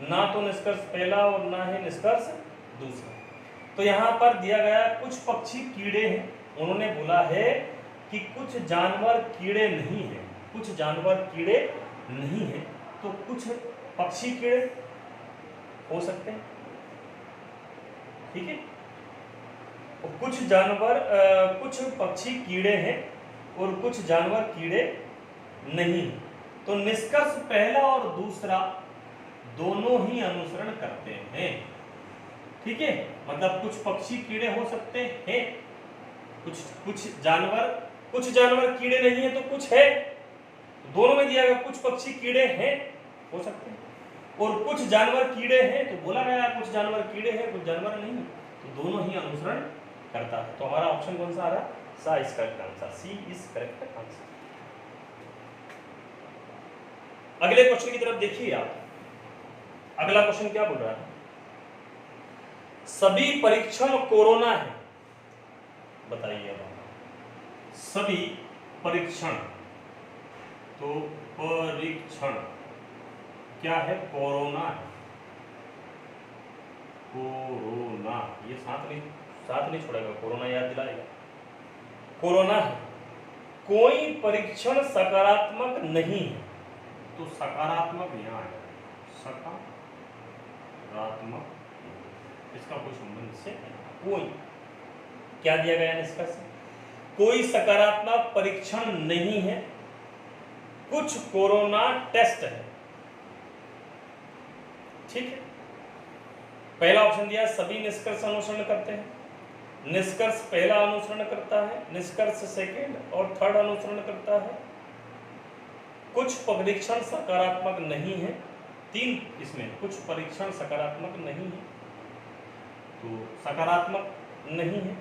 Speaker 1: ना तो निष्कर्ष पहला और ना ही निष्कर्ष दूसरा। तो यहां पर दिया गया कुछ पक्षी कीड़े हैं, उन्होंने बोला है कि कुछ जानवर कीड़े नहीं है, कुछ जानवर कीड़े नहीं है, तो कुछ पक्षी कीड़े हो सकते हैं, ठीक है। और कुछ जानवर कुछ पक्षी कीड़े हैं और कुछ जानवर कीड़े नहीं, तो निष्कर्ष पहला और दूसरा दोनों ही अनुसरण करते हैं, ठीक है। मतलब कुछ पक्षी कीड़े हो सकते हैं, कुछ जानवर कीड़े नहीं है, तो कुछ है, दोनों में दिया गया कुछ पक्षी कीड़े हैं हो सकते हैं, और कुछ जानवर कीड़े हैं, तो बोला गया कुछ जानवर कीड़े हैं कुछ जानवर नहीं, तो दोनों ही अनुसरण करता है। तो हमारा ऑप्शन कौन सा आ रहा है, सा is correct answer, C is correct answer. अगले क्वेश्चन की तरफ देखिए आप। अगला क्वेश्चन क्या बोल रहा है, सभी परीक्षण कोरोना है, बताइए अब सभी परीक्षण, तो परीक्षण क्या है, कोरोना है, कोरोना, ये साथ नहीं छोड़ेगा, कोरोना याद दिलाएगा, कोरोना है। कोई परीक्षण सकारात्मक नहीं है, तो सकारात्मक यहां है, सकारात्मक, इसका कोई संबंध से कोई, क्या दिया गया निष्कर्ष, कोई सकारात्मक परीक्षण नहीं है, कुछ कोरोना टेस्ट है, ठीक है। पहला ऑप्शन दिया सभी निष्कर्ष अनुसरण करते हैं, निष्कर्ष पहला अनुसरण करता है, निष्कर्ष सेकंड और थर्ड अनुसरण करता है, कुछ परीक्षण सकारात्मक नहीं है, 3 इसमें कुछ परीक्षण सकारात्मक नहीं है, तो सकारात्मक नहीं है,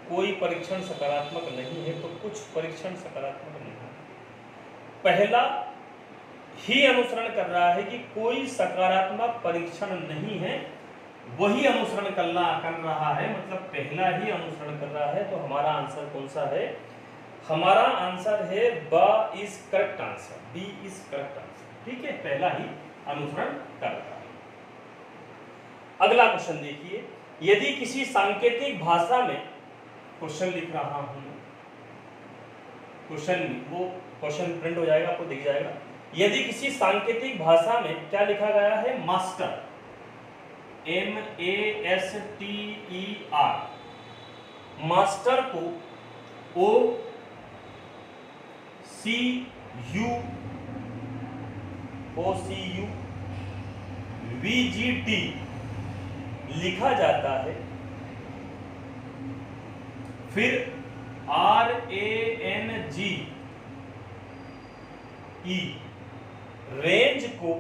Speaker 1: कोई परीक्षण सकारात्मक नहीं है, तो कुछ परीक्षण सकारात्मक नहीं है। पहला ही अनुसरण कर रहा है कि कोई सकारात्मक परीक्षण नहीं है, वही अनुसरण कर रहा है, मतलब पहला ही अनुसरण कर रहा है। तो हमारा आंसर कौन सा है? हमारा आंसर है B is correct answer, B is correct answer. ठीक है, पहला ही अनुसरण कर रहा है। अगला क्वेश्चन देखिए, यदि किसी सांकेतिक भाषा में, क्वेश्चन लिख रहा हूं, क्वेश्चन प्रिंट हो जाएगा, आपको दिख जाएगा। यदि किसी सांकेतिक भाषा में क्या लिखा गया है? मास्टर, MASTER, मास्टर को OCUVGT लिखा जाता है, फिर RANGE रेंज को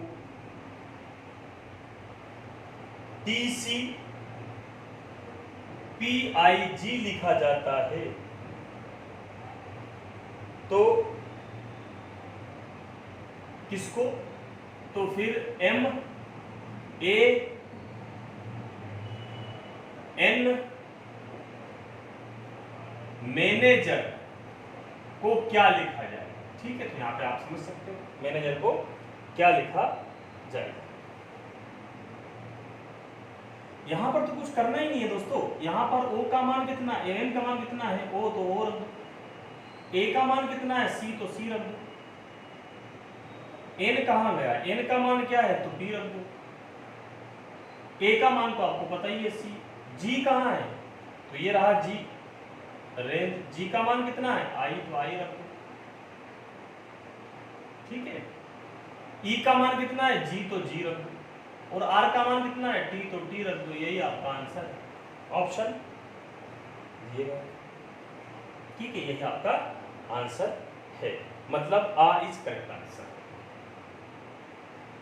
Speaker 1: TCPIG लिखा जाता है, तो किसको? तो फिर MAN मैनेजर को क्या लिखा जाए? ठीक है, तो यहां पे आप समझ सकते हो मैनेजर को क्या लिखा जाएगा। यहां पर तो कुछ करना ही नहीं है दोस्तों, यहां पर O का मान कितना, AN का मान कितना है? O तो O रख दो, A का मान कितना है? C तो C रख दो, N कहां गया? N का मान क्या है? तो P रख दो, A का मान तो आपको पता ही है C, G कहां है? तो ये रहा G, रेंज G का मान कितना है? I, तो I रख दो। ठीक है, E का मान कितना है? G, तो G रख दो, और R का मान कितना है? T, तो T रख दो। यही आपका आंसर है, ऑप्शन ये है। ठीक है, यही आपका आंसर है, मतलब A is correct answer.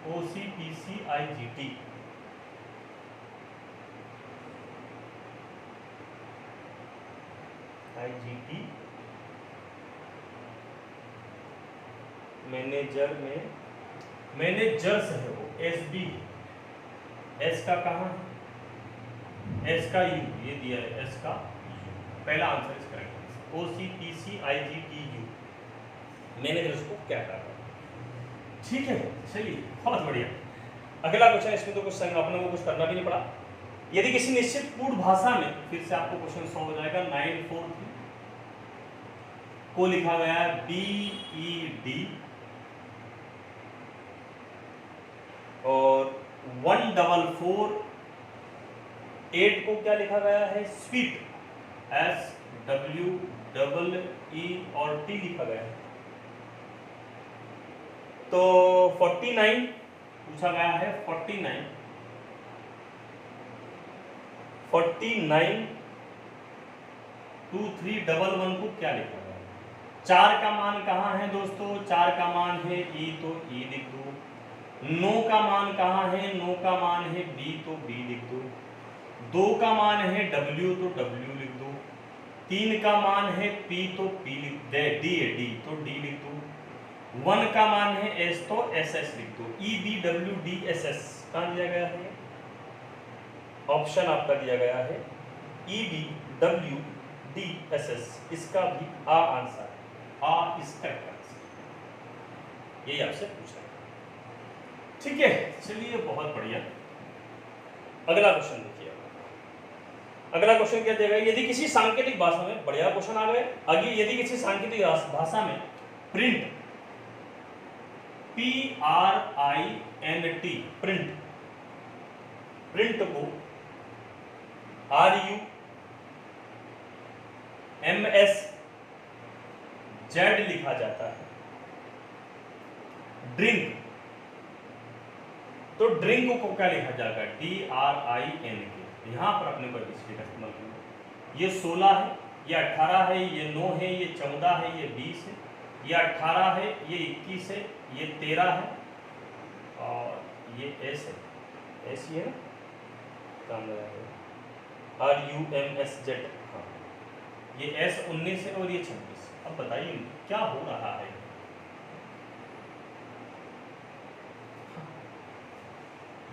Speaker 1: OCPCIGT manager में मैनेजर्स है वो, SB, S का कहाँ है? S का U, ये दिया है S का U, पहला answer is correct. OCPCIGTU managers को क्या कर रहा है? ठीक है, चलिए बहुत बढ़िया। अगला क्वेश्चन, इसमें तो कुछ अपने को कुछ करना भी नहीं पड़ा। यदि किसी निश्चित पूर्ण भाषा में, फिर से आपको क्वेश्चन सॉल्व हो जाएगा। 943 को लिखा गया है BED और 1448 को क्या लिखा गया है? स्वीट, SWEE और T लिखा गया है। तो 49 पूछा गया है, 49 2311 को क्या लिखा गया? 4 का मान कहाँ है दोस्तों? 4 का मान है E, तो E लिख दो। 9 का मान कहाँ है? 9 का मान है B, तो B लिख दो। 2 का मान है W, तो W लिख दो। 3 का मान है P, तो P लिख दे, D है D, तो D लिख दो। 1 का मान है S, तो SS लिख दो। EBWDSS कहाँ दिया गया है? ऑप्शन आपका दिया गया है EBWDSS, इसका भी आ आंसर, आ इसका आंसर, यही आपसे पूछा है। ठीक है, चलिए बहुत बढ़िया। अगला क्वेश्चन देखिए। अगला क्वेश्चन क्या देगा? यदि किसी सांकेतिक भाषा में, बढ़िया क्वेश्चन आ गए आगे, यदि किसी सांकेतिक भाषा में प्रिंट, PRINT, प्रिंट को RUMSZ लिखा जाता है, ड्रिंक तो ड्रिंक को क्या लिखा जाएगा, DRINK। यहाँ पर अपने को एबीसीडी का इस्तेमाल करना। ये 16 है, ये 18 है, ये 9 है, ये 14 है, ये 20 है, ये 18 है, ये 21 है, ये 13 है, और ये S है, S ये काम RUMSZ। हाँ, ये S 19 है और ये 26। अब बताइए क्या हो रहा है।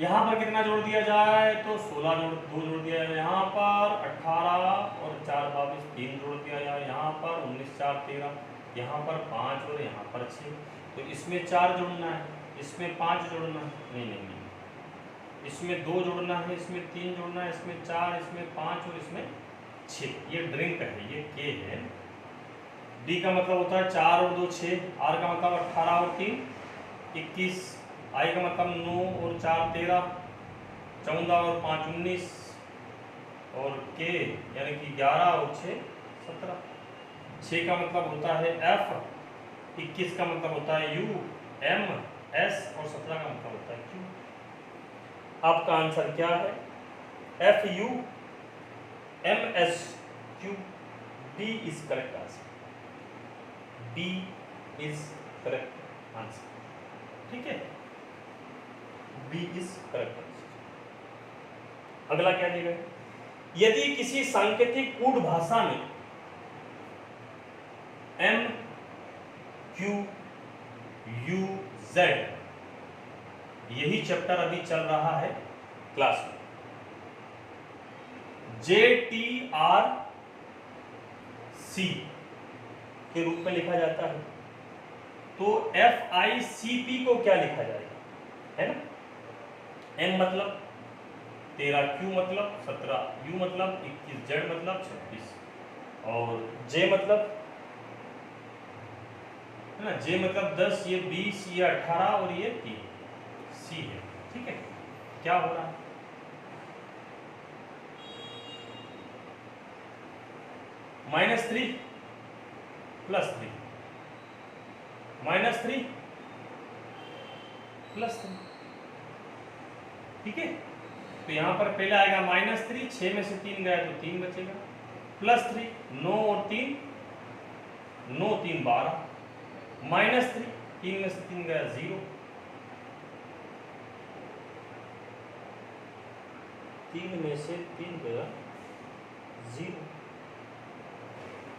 Speaker 1: यहाँ पर कितना जोड़ दिया जाए, तो 16 2 जोड़ दिया जाए, यहाँ पर 18 और 4 22 3 जोड़ दिया जाए, यहाँ पर 19 4 13, यहाँ पर 5 और यहाँ पर 6। तो इसमें 4 जोड़ना है, इसमें 5 जोड़ना है, नहीं, इसमें 2 जोड़ना है, इसमें 3 जोड़ना है, इसमें 4, इसमें 5 और इसमें 6। ये ड्रिंक है, ये K है। D का मतलब होता है 4 और 2 6, R का मतलब 18 और 3 21, I का मतलब 9 और 4 13, 14 और 5 19, और K यानी कि 11 और 6 17। 6 का मतलब होता है F, 21 का मतलब होता है U M S और 17 का मतलब होता है Q। आपका आंसर क्या है, FUMSQ। D is correct answer, D is correct answer. ठीक है, B इज करेक्ट आंसर। अगला क्या दिया गया, यदि किसी सांकेतिक कूट भाषा में M Q U Z, यही चैप्टर अभी चल रहा है क्लास में, JTRC के रूप में लिखा जाता है, तो FICP को क्या लिखा जाएगा, है ना। M मतलब 13, Q मतलब 17, U मतलब 21, Z मतलब 26, और J मतलब है ना, J मतलब 10, ये 20, ये 18 और ये 3, C है। ठीक है, क्या हो रहा है, -3 +3, -3 +3। ठीक है, तो यहां पर पहले आएगा -3, 6 में से 3 गया तो 3 बचेगा, +3 9 और 3 9 3 12, -3 3 में से 3 गया 0, 3 में से 3 गया 0।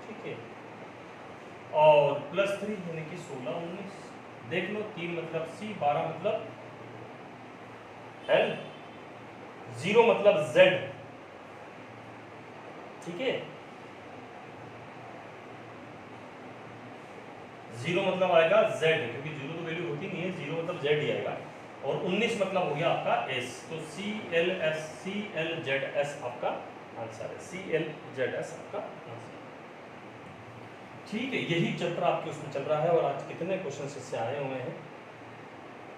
Speaker 1: ठीक है, और +3 यानी कि 16 19। देख लो, 3 मतलब C, 12 मतलब L, 0 मतलब Z। ठीक है, 0 मतलब आएगा Z, क्योंकि 0 तो वैल्यू होती नहीं है, 0 मतलब Z ही आएगा, और 19 मतलब हो गया आपका S, तो CLZS आपका आंसर है, CLZS आपका आंसर। ठीक है, यही चैप्टर आपके उसमें चल रहा है, और आज कितने क्वेश्चन इससे आए हुए हैं,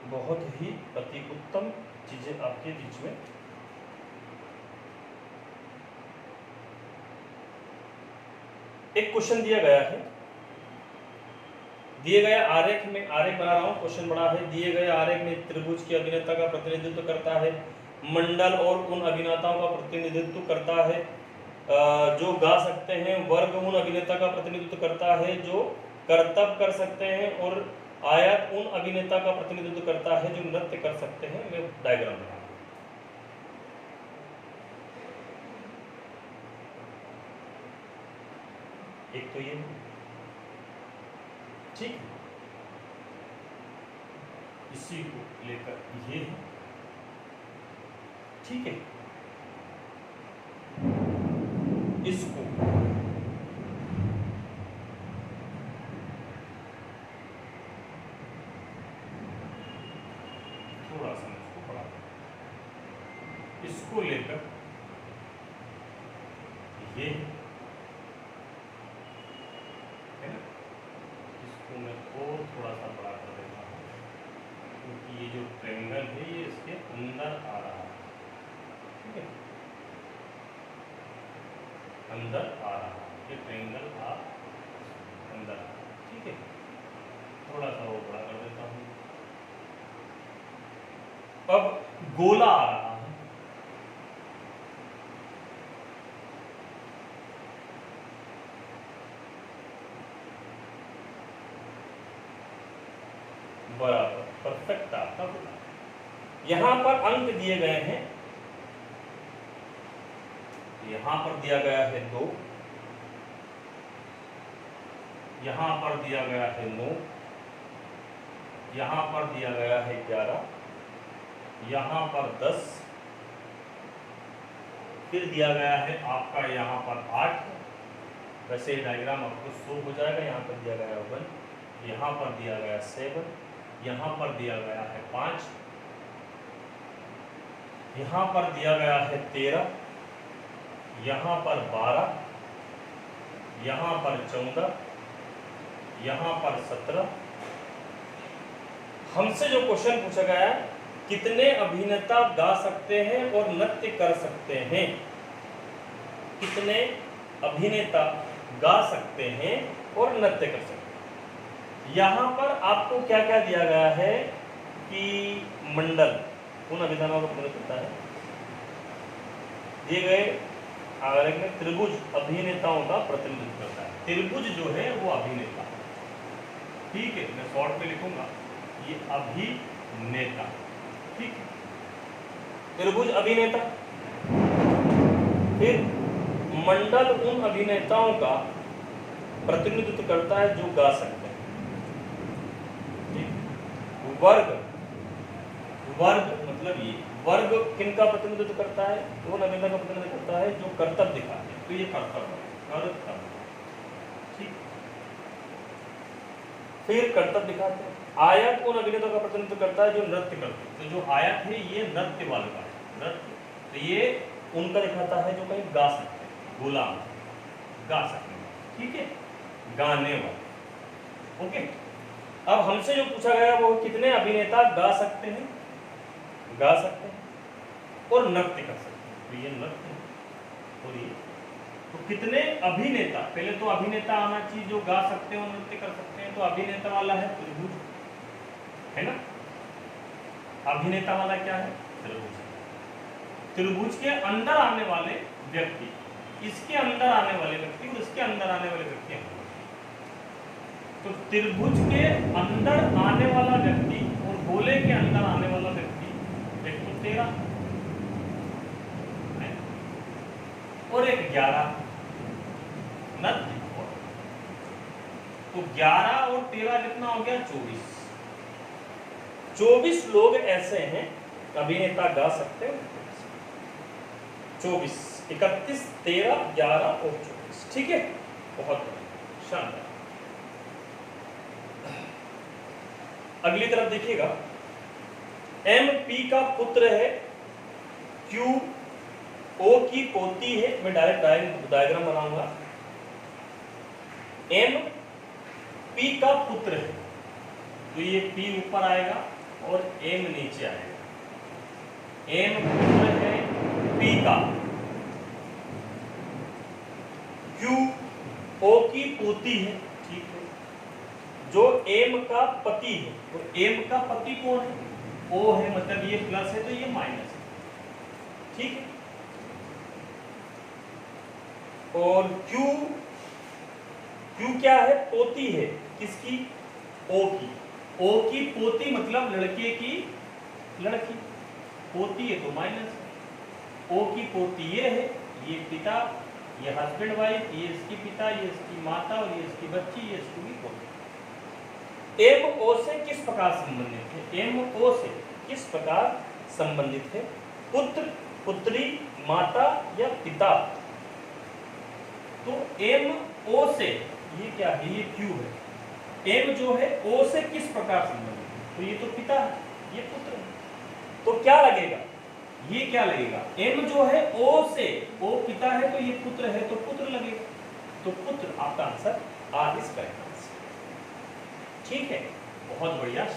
Speaker 1: बहुत ही अति उत्तम चीजें आपके बीच में। एक क्वेश्चन दिया गया है, दिए गए आरेख में, आरेख बना रहा हूं, क्वेश्चन बड़ा है, दिए गए आरेख में त्रिभुज की अभिनेता का प्रतिनिधित्व करता है, मंडल और उन अभिनेताओं का प्रतिनिधित्व करता है जो गा सकते हैं, वर्ग उन अभिनेता का प्रतिनिधित्व करता है जो करतब कर सकते हैं, और आयत उन अभिनेता का प्रतिनिधित्व करता है जो नृत्य कर सकते हैं। मैं डायग्राम बना, एक तो ये, ठीक, इसी को लेकर ये, ठीक है, इसको थोड़ा सा इसको पढ़ा, इसको लेकर ये है ना, इसको मैं और थोड़ा सा बड़ा कर देता हूँ, क्योंकि ये जो ट्रायंगल है ये इसके अंदर आ रहा है। ठीक है, अंदर आ रहा है, ये ट्रायंगल आ अंदर। ठीक है, थोड़ा सा वो बड़ा कर देता हूँ, अब गोला आ रहा है, बराबर परफेक्ट आपका गोला। यहां पर अंक दिए गए हैं, यहां पर दिया गया है 2, यहां पर दिया गया है 9, यहां पर दिया गया है 11, यहां पर 10, फिर दिया गया है आपका यहां पर 8। वैसे डायग्राम आपको शो हो जाएगा। यहां पर दिया गया है 1, यहां पर दिया गया 7, यहां पर दिया गया है 5, यहां पर दिया गया है 13, यहां पर 12, यहां पर 14, यहां पर 17। हमसे जो क्वेश्चन पूछा गया है, कितने अभिनेता गा सकते हैं और नृत्य कर सकते हैं? कितने अभिनेता गा सकते हैं और नृत्य कर सकते हैं? यहां पर आपको क्या क्या दिया गया है कि मंडल उन अभिधानों का प्रतिनिधित्व करता है। दिए गए आरेख में त्रिभुज अभिनेताओं का प्रतिनिधित्व करता है। त्रिभुज जो है वो अभिनेता, ठीक है, मैं शॉर्ट में लिखूंगा ये अभिनेता, ठीक है, त्रिभुज अभिनेता। फिर मंडल उन अभिनेताओं का प्रतिनिधित्व करता है जो गा सकते हैं, ठीक। वर्ग, वर्ग मतलब ये वर्ग किनका प्रतिनिधित्व करता है? उन अभिनेता का प्रतिनिधित्व करता है जो कर्तव्य दिखाते हैं, तो ये कर्तव्य, ठीक। फिर कर्तव्य दिखाते हैं। आयत उन अभिनेताओं का प्रतिनिधित्व करता है जो नृत्य करते हैं, तो जो आयत है ये नृत्य वाला का है, नृत्य, तो ये उनका दिखाता है जो कहीं गा सकते हैं, गुलाम गा सकते हैं, ठीक है, गाने वाले, ओके। अब हमसे जो पूछा गया वो कितने अभिनेता गा सकते हैं, गा सकते हैं और नृत्य कर सकते हैं, तो ये नृत्य है। और ये तो कितने अभिनेता, पहले तो अभिनेता आना चाहिए जो गा सकते हैं और नृत्य कर सकते हैं, तो अभिनेता वाला है त्रिभुज, है ना। अभिनेता वाला क्या है? त्रिभुज। त्रिभुज के अंदर आने वाले व्यक्ति, इसके अंदर आने वाले व्यक्ति और इसके अंदर आने वाले व्यक्ति हैं। तो त्रिभुज के अंदर आने वाला व्यक्ति और गोले के अंदर आने वाला व्यक्ति, एक तो 13 और एक 11 नृत्य, तो 11 और 13 कितना हो गया? 24। 24 लोग ऐसे हैं अभिनेता गा सकते हैं। 24, 31, 13, 11 और 24, ठीक है, बहुत शानदार। अगली तरफ देखिएगा, MP का पुत्र है, Q O की पोती है। मैं डायरेक्ट डायग्राम बनाऊंगा। MP का पुत्र है, तो ये P ऊपर आएगा और M नीचे आएगा। M पुत्र है P का, Q O की पोती है, ठीक है, जो M का पति है। तो M का पति कौन है? O है, मतलब ये प्लस है तो ये माइनस है, ठीक है। और Q क्या है? पोती है, किसकी? O की। O की पोती मतलब लड़के की लड़की, पोती है तो माइनस है। O की पोती ये है, ये पिता, ये हस्बैंड वाइफ, ये इसकी पिता, ये इसकी माता और ये इसकी बच्ची, ये इसकी पोती। M O से किस प्रकार संबंधित है? M O से किस प्रकार संबंधित है? पुत्र, पुत्री, माता या पिता? तो M O से ये क्या है? ये Q है। M जो है O से किस प्रकार संबंधित है? तो ये तो पिता है, ये पुत्र है, तो क्या लगेगा? ये क्या लगेगा? M जो है O से, O पिता है तो ये पुत्र है, तो पुत्र लगेगा, तो पुत्र आपका आंसर आ इस करेक्ट आंसर, ठीक है, बहुत बढ़िया।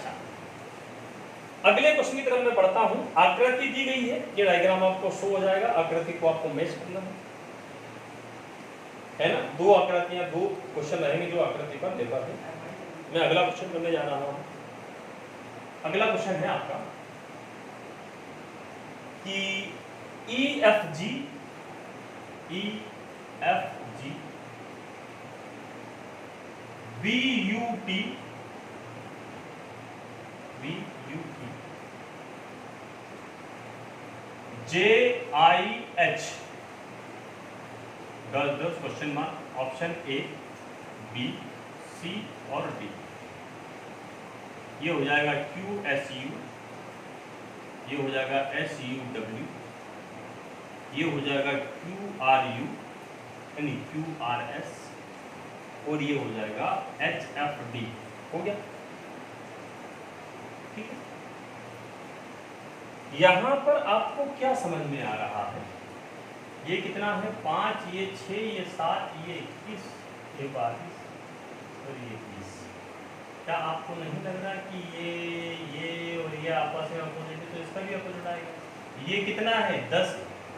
Speaker 1: अगले क्वेश्चन की तरफ मैं बढ़ता हूं। आकृति दी गई है, ये डायग्राम आपको शो हो जाएगा। आकृति को आपको मैच करना है ना। दो आकृतियां, दो क्वेश्चन रहेंगे जो आकृति पर निर्भर है। मैं अगला क्वेश्चन करने जा रहा हूं। अगला क्वेश्चन है आपका, कि EFG BUT JIH, 10 question mark, option A, B, C और D। ये हो जाएगा QSU, ये हो जाएगा SUW, ये हो जाएगा QRU यानी QRS, और ये हो जाएगा HFD। हो गया, ठीक है। यहां पर आपको क्या समझ में आ रहा है? ये कितना है? 5, ये 6, ये 7, ये 21, ये 22 और ये 20। क्या आपको नहीं लग रहा कि ये और ये आपस में अपोजिट है, तो इसका भी अपोजिट आएगा। ये कितना है? 10,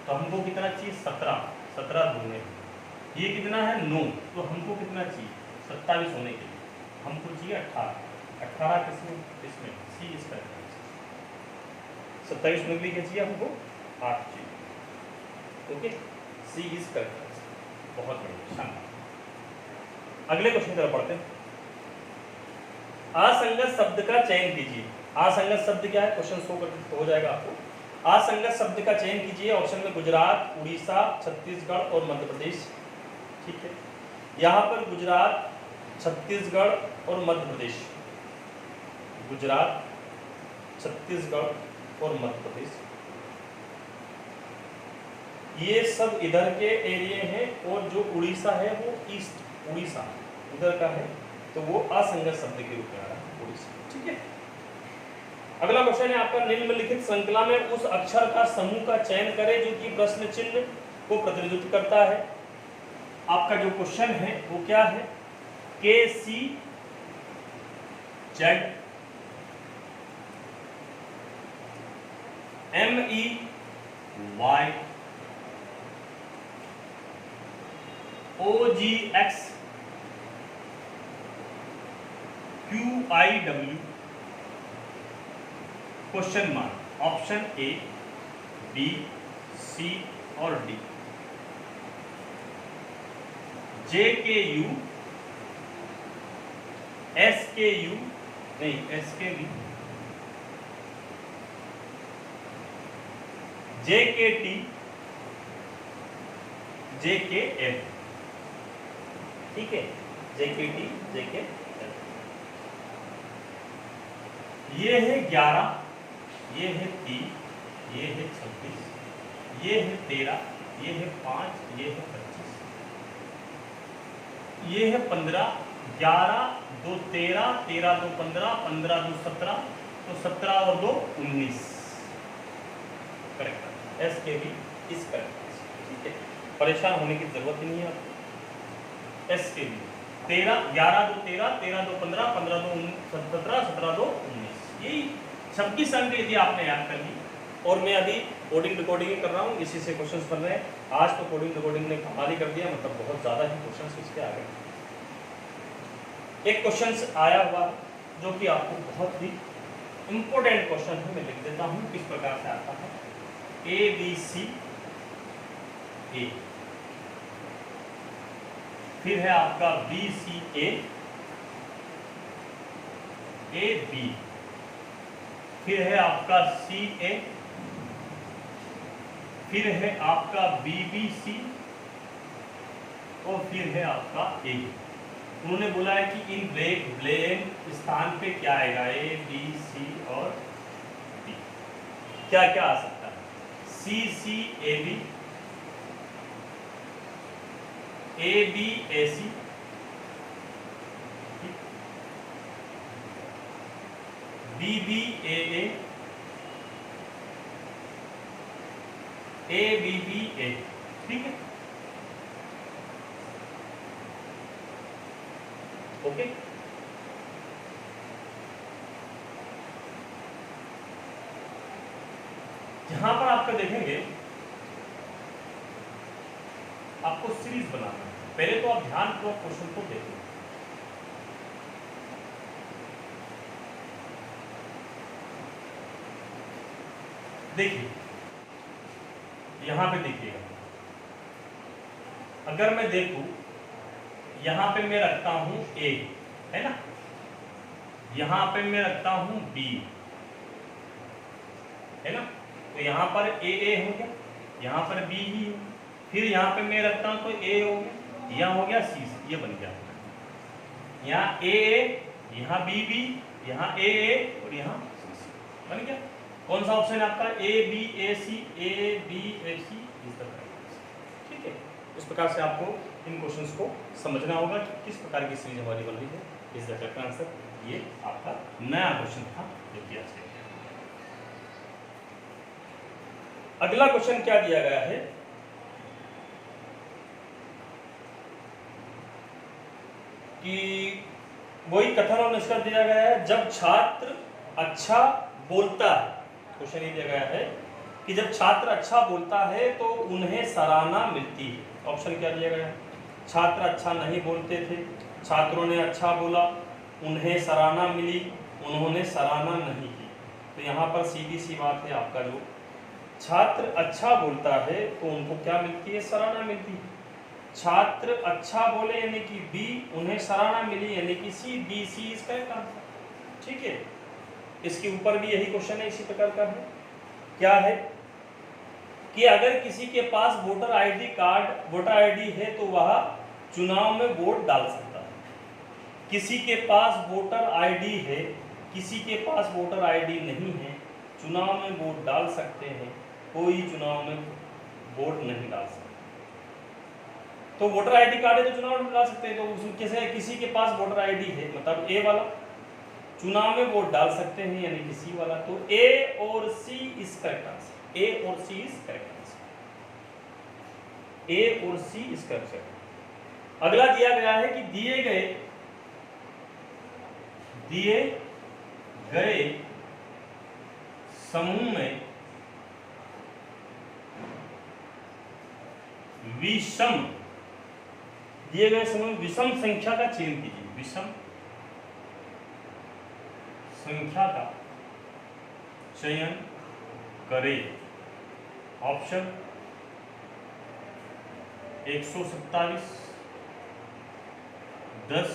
Speaker 1: तो हमको कितना चाहिए? 17, 17 दूने। ये कितना है? 9, तो हमको कितना चाहिए? 27 होने के लिए हमको चाहिए 18। 18 किसमें? इसमें सी इसका 27 होने के लिए क्या चाहिए हमको? 8 चाहिए। Okay, C is correct. बहुत बढ़िया, शानदार। अगले क्वेश्चन की तरफ पढ़ते हैं। असंगत शब्द का चयन कीजिए। असंगत शब्द क्या है? क्वेश्चन हो जाएगा आपको। असंगत शब्द का चयन कीजिए। ऑप्शन में गुजरात, उड़ीसा, छत्तीसगढ़ और मध्य प्रदेश। ठीक है, यहाँ पर गुजरात, छत्तीसगढ़ और मध्य प्रदेश, गुजरात, छत्तीसगढ़ और मध्य प्रदेश, ये सब इधर के एरिया हैं, और जो उड़ीसा है वो ईस्ट उड़ीसा उधर का है, तो वो असंगत शब्द के रूप में आ रहा है उड़ीसा। ठीक है, अगला क्वेश्चन है आपका, निम्नलिखित श्रृंखला में उस अक्षर का समूह का चयन करें जो कि प्रश्न चिन्ह को प्रतिनिधित्व करता है। आपका जो क्वेश्चन है वो क्या है? KCZ MEY OGX QIW question mark. Option A, B, C और D। JKU SKU नहीं SKV JKT JKM। ठीक है, JKT JKM। ये है 11, ये है 3, ये है 26, ये है 13, ये है 5, ये है 25, ये है 15, 11, 2 13, 13 2 15, 15 2 17, तो 17 और 2 19। करेक्ट, SKB इस करेक्ट। ठीक है, परेशान होने की जरूरत ही नहीं है आपको। SKB 13, 11 2 13, 13 2 15, 15 2 17, 17 2 19, यही 26 अंक यदि आपने याद कर ली। और मैं अभी कोडिंग रिकॉर्डिंग कर रहा हूँ, इसी से क्वेश्चंस बन रहे हैं। आज तो कोडिंग रिकॉर्डिंग ने कमाल ही कर दिया, मतलब बहुत ज़्यादा ही क्वेश्चंस इसके आ गए। एक क्वेश्चन आया हुआ जो कि आपको बहुत ही इंपॉर्टेंट क्वेश्चन है, मैं लिख देता हूँ किस प्रकार से आता है। ABC A, फिर है आपका BCA AB, फिर है आपका CA, फिर है आपका BBC और फिर है आपका A। उन्होंने बोला है कि इन ब्लैंक स्थान पे क्या आएगा? A B C और D। क्या क्या आ सकता है? CC AB, AB AC, BB AA, ABB A। ठीक है, ओके। यहां पर आपका देखेंगे, आपको सीरीज बनाना है। पहले तो आप ध्यानपूर्वक क्वेश्चन को देखें। देखिए, यहाँ पे देखिएगा, अगर मैं देखूं यहाँ पे मैं रखता हूँ A, है ना, यहाँ पे मैं रखता हूँ B, है ना, तो यहाँ पर A हो गया, यहाँ पर B ही हो, फिर यहाँ पे मैं रखता हूँ तो A हो गया, यहाँ हो गया C, ये बन गया, यहाँ A, यहाँ B, यहाँ A और यहाँ C बन गया। कौन सा ऑप्शन है आपका? A B A C, A B A C, इस तरह। ठीक है, इस प्रकार से आपको इन क्वेश्चंस को समझना होगा कि किस प्रकार की सीरीज हमारी बन रही है। इस जगह का आंसर ये आपका नया क्वेश्चन था जो किया जाए। अगला क्वेश्चन क्या दिया गया है कि वही कथन और निष्कर्ष दिया गया है, जब छात्र अच्छा बोलता है, क्वेश्चन ये दिया गया है कि जब छात्र अच्छा बोलता है तो उन्हें सराहना मिलती है। ऑप्शन क्या दिया गया है? छात्र अच्छा नहीं बोलते थे, छात्रों ने अच्छा बोला, उन्हें सराहना मिली, उन्होंने सराहना नहीं की। तो यहाँ पर सीधी सी बात है, आपका जो छात्र अच्छा बोलता है तो उनको क्या मिलती है? सराहना मिलती है। छात्र अच्छा बोले यानी कि बी, उन्हें सराहना मिली यानी कि सी, बी सी इसका एक आंसर। ठीक है, इसके ऊपर भी यही क्वेश्चन है, इसी प्रकार का है। क्या है कि अगर किसी के पास voter ID card, voter ID है तो वह चुनाव में वोट डाल सकता है। किसी के पास वोटर आईडी है, किसी के पास वोटर आईडी नहीं है, चुनाव में वोट डाल सकते हैं, कोई चुनाव में वोट नहीं डाल सकता। तो वोटर आईडी कार्ड है तो चुनाव में डाल सकते हैं, तो उसमें किसी के पास वोटर आईडी है मतलब ए वाला, चुनाव में वोट डाल सकते हैं यानी कि सी वाला। तो ए और सी इज करेक्ट आंसर, ए और सी इज करेक्ट आंसर, ए और सी इज करेक्ट। अगला दिया गया है कि दिए गए समूह में विषम, दिए गए समूह में विषम संख्या का चयन कीजिए। विषम संख्या का चयन करें। ऑप्शन 127, 10,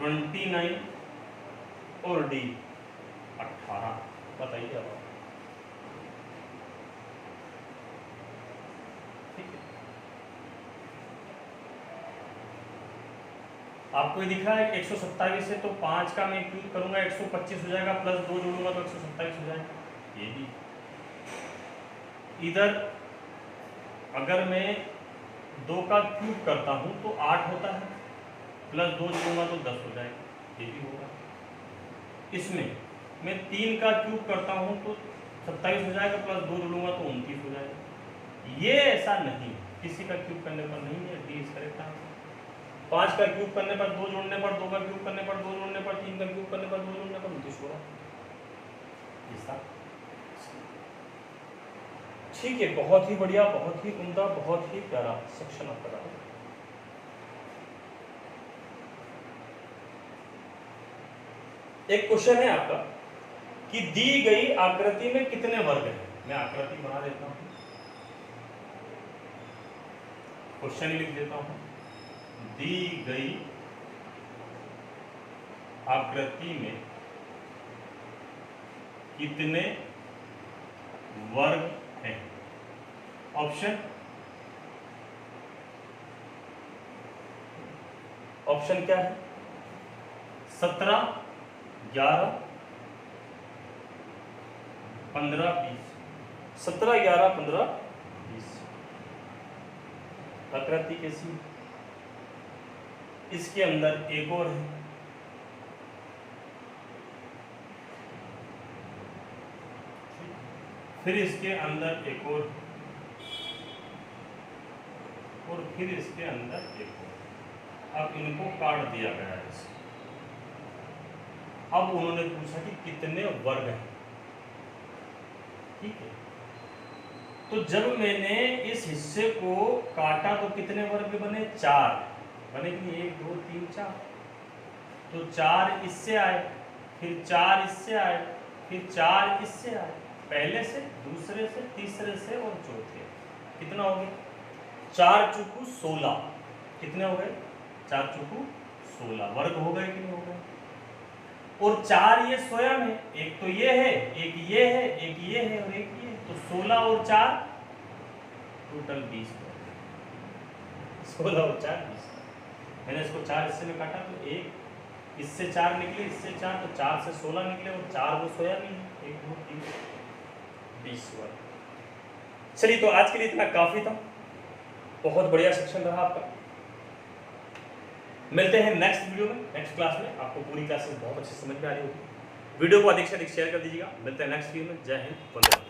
Speaker 1: 29 और डी 18। बताइए अब। ठीक है, आपको ये दिखा है 127 है तो 5 का मैं क्यूब करूंगा 125 हो जाएगा, प्लस 2 जोड़ूंगा तो 127 हो जाएगा। ये भी इधर अगर मैं 2 का क्यूब करता हूं तो 8 होता है, प्लस 2 जोड़ूंगा तो 10 हो जाएगा, ये भी होगा। इसमें मैं 3 का क्यूब करता हूं तो 27 हो जाएगा, प्लस 2 जोड़ूंगा तो 29 हो जाएगा। ये ऐसा नहीं, किसी का क्यूब करने पर नहीं है, डी इज करेक्ट आंसर। 5 का क्यूब करने पर 2 जोड़ने पर, 2 का क्यूब करने पर 2 जोड़ने पर, 3 का क्यूब करने पर 2 जोड़ने पर 29 होगा। ठीक है, बहुत ही बढ़िया, बहुत ही उम्दा, बहुत ही प्यारा सेक्शन आपका रहा। एक क्वेश्चन है आपका कि दी गई आकृति में कितने वर्ग हैं। मैं आकृति बना देता हूं, क्वेश्चन लिख देता हूं। दी गई आकृति में कितने वर्ग हैं। ऑप्शन क्या है? 17, 11, 15, 20। 17, 11, 15, 20 आकृति कैसी? इसके अंदर एक और है, फिर इसके अंदर एक और फिर इसके अंदर एक और। अब इनको काट दिया गया है। अब उन्होंने पूछा कि कितने वर्ग हैं। ठीक है, तो जब मैंने इस हिस्से को काटा तो कितने वर्ग बने? 4 बने कि नहीं? 1 2 3 4। तो 4 इससे आए, फिर 4 इससे आए, फिर 4 इससे आए, पहले से, दूसरे से, तीसरे से और चौथे। कितना हो गया? 4 चौकू 16। कितने हो गए? 4 चौकू 16 वर्ग हो गए कि नहीं हो गए? और 4 ये स्वयं है, एक तो ये है, एक ये है, एक ये है और एक ये है, तो 16 और 4 टोटल 20 हो गए। 16 और 4 20। मैंने इसको 4 हिस्से में काटा तो एक इससे 4 निकले, इससे 4, तो 4 से 16 निकले और 4 वो सोया नहीं है, 1 2 3 20 हुआ। चलिए, तो आज के लिए इतना काफी था। बहुत बढ़िया सेक्शन रहा आपका। मिलते हैं नेक्स्ट वीडियो में, नेक्स्ट क्लास में। आपको पूरी क्लासेस बहुत अच्छे समझ में आ रही होगी। वीडियो को अधिक से अधिक शेयर कर दीजिएगा। मिलते हैं नेक्स्ट वीडियो में। जय हिंद, वंदे मातरम।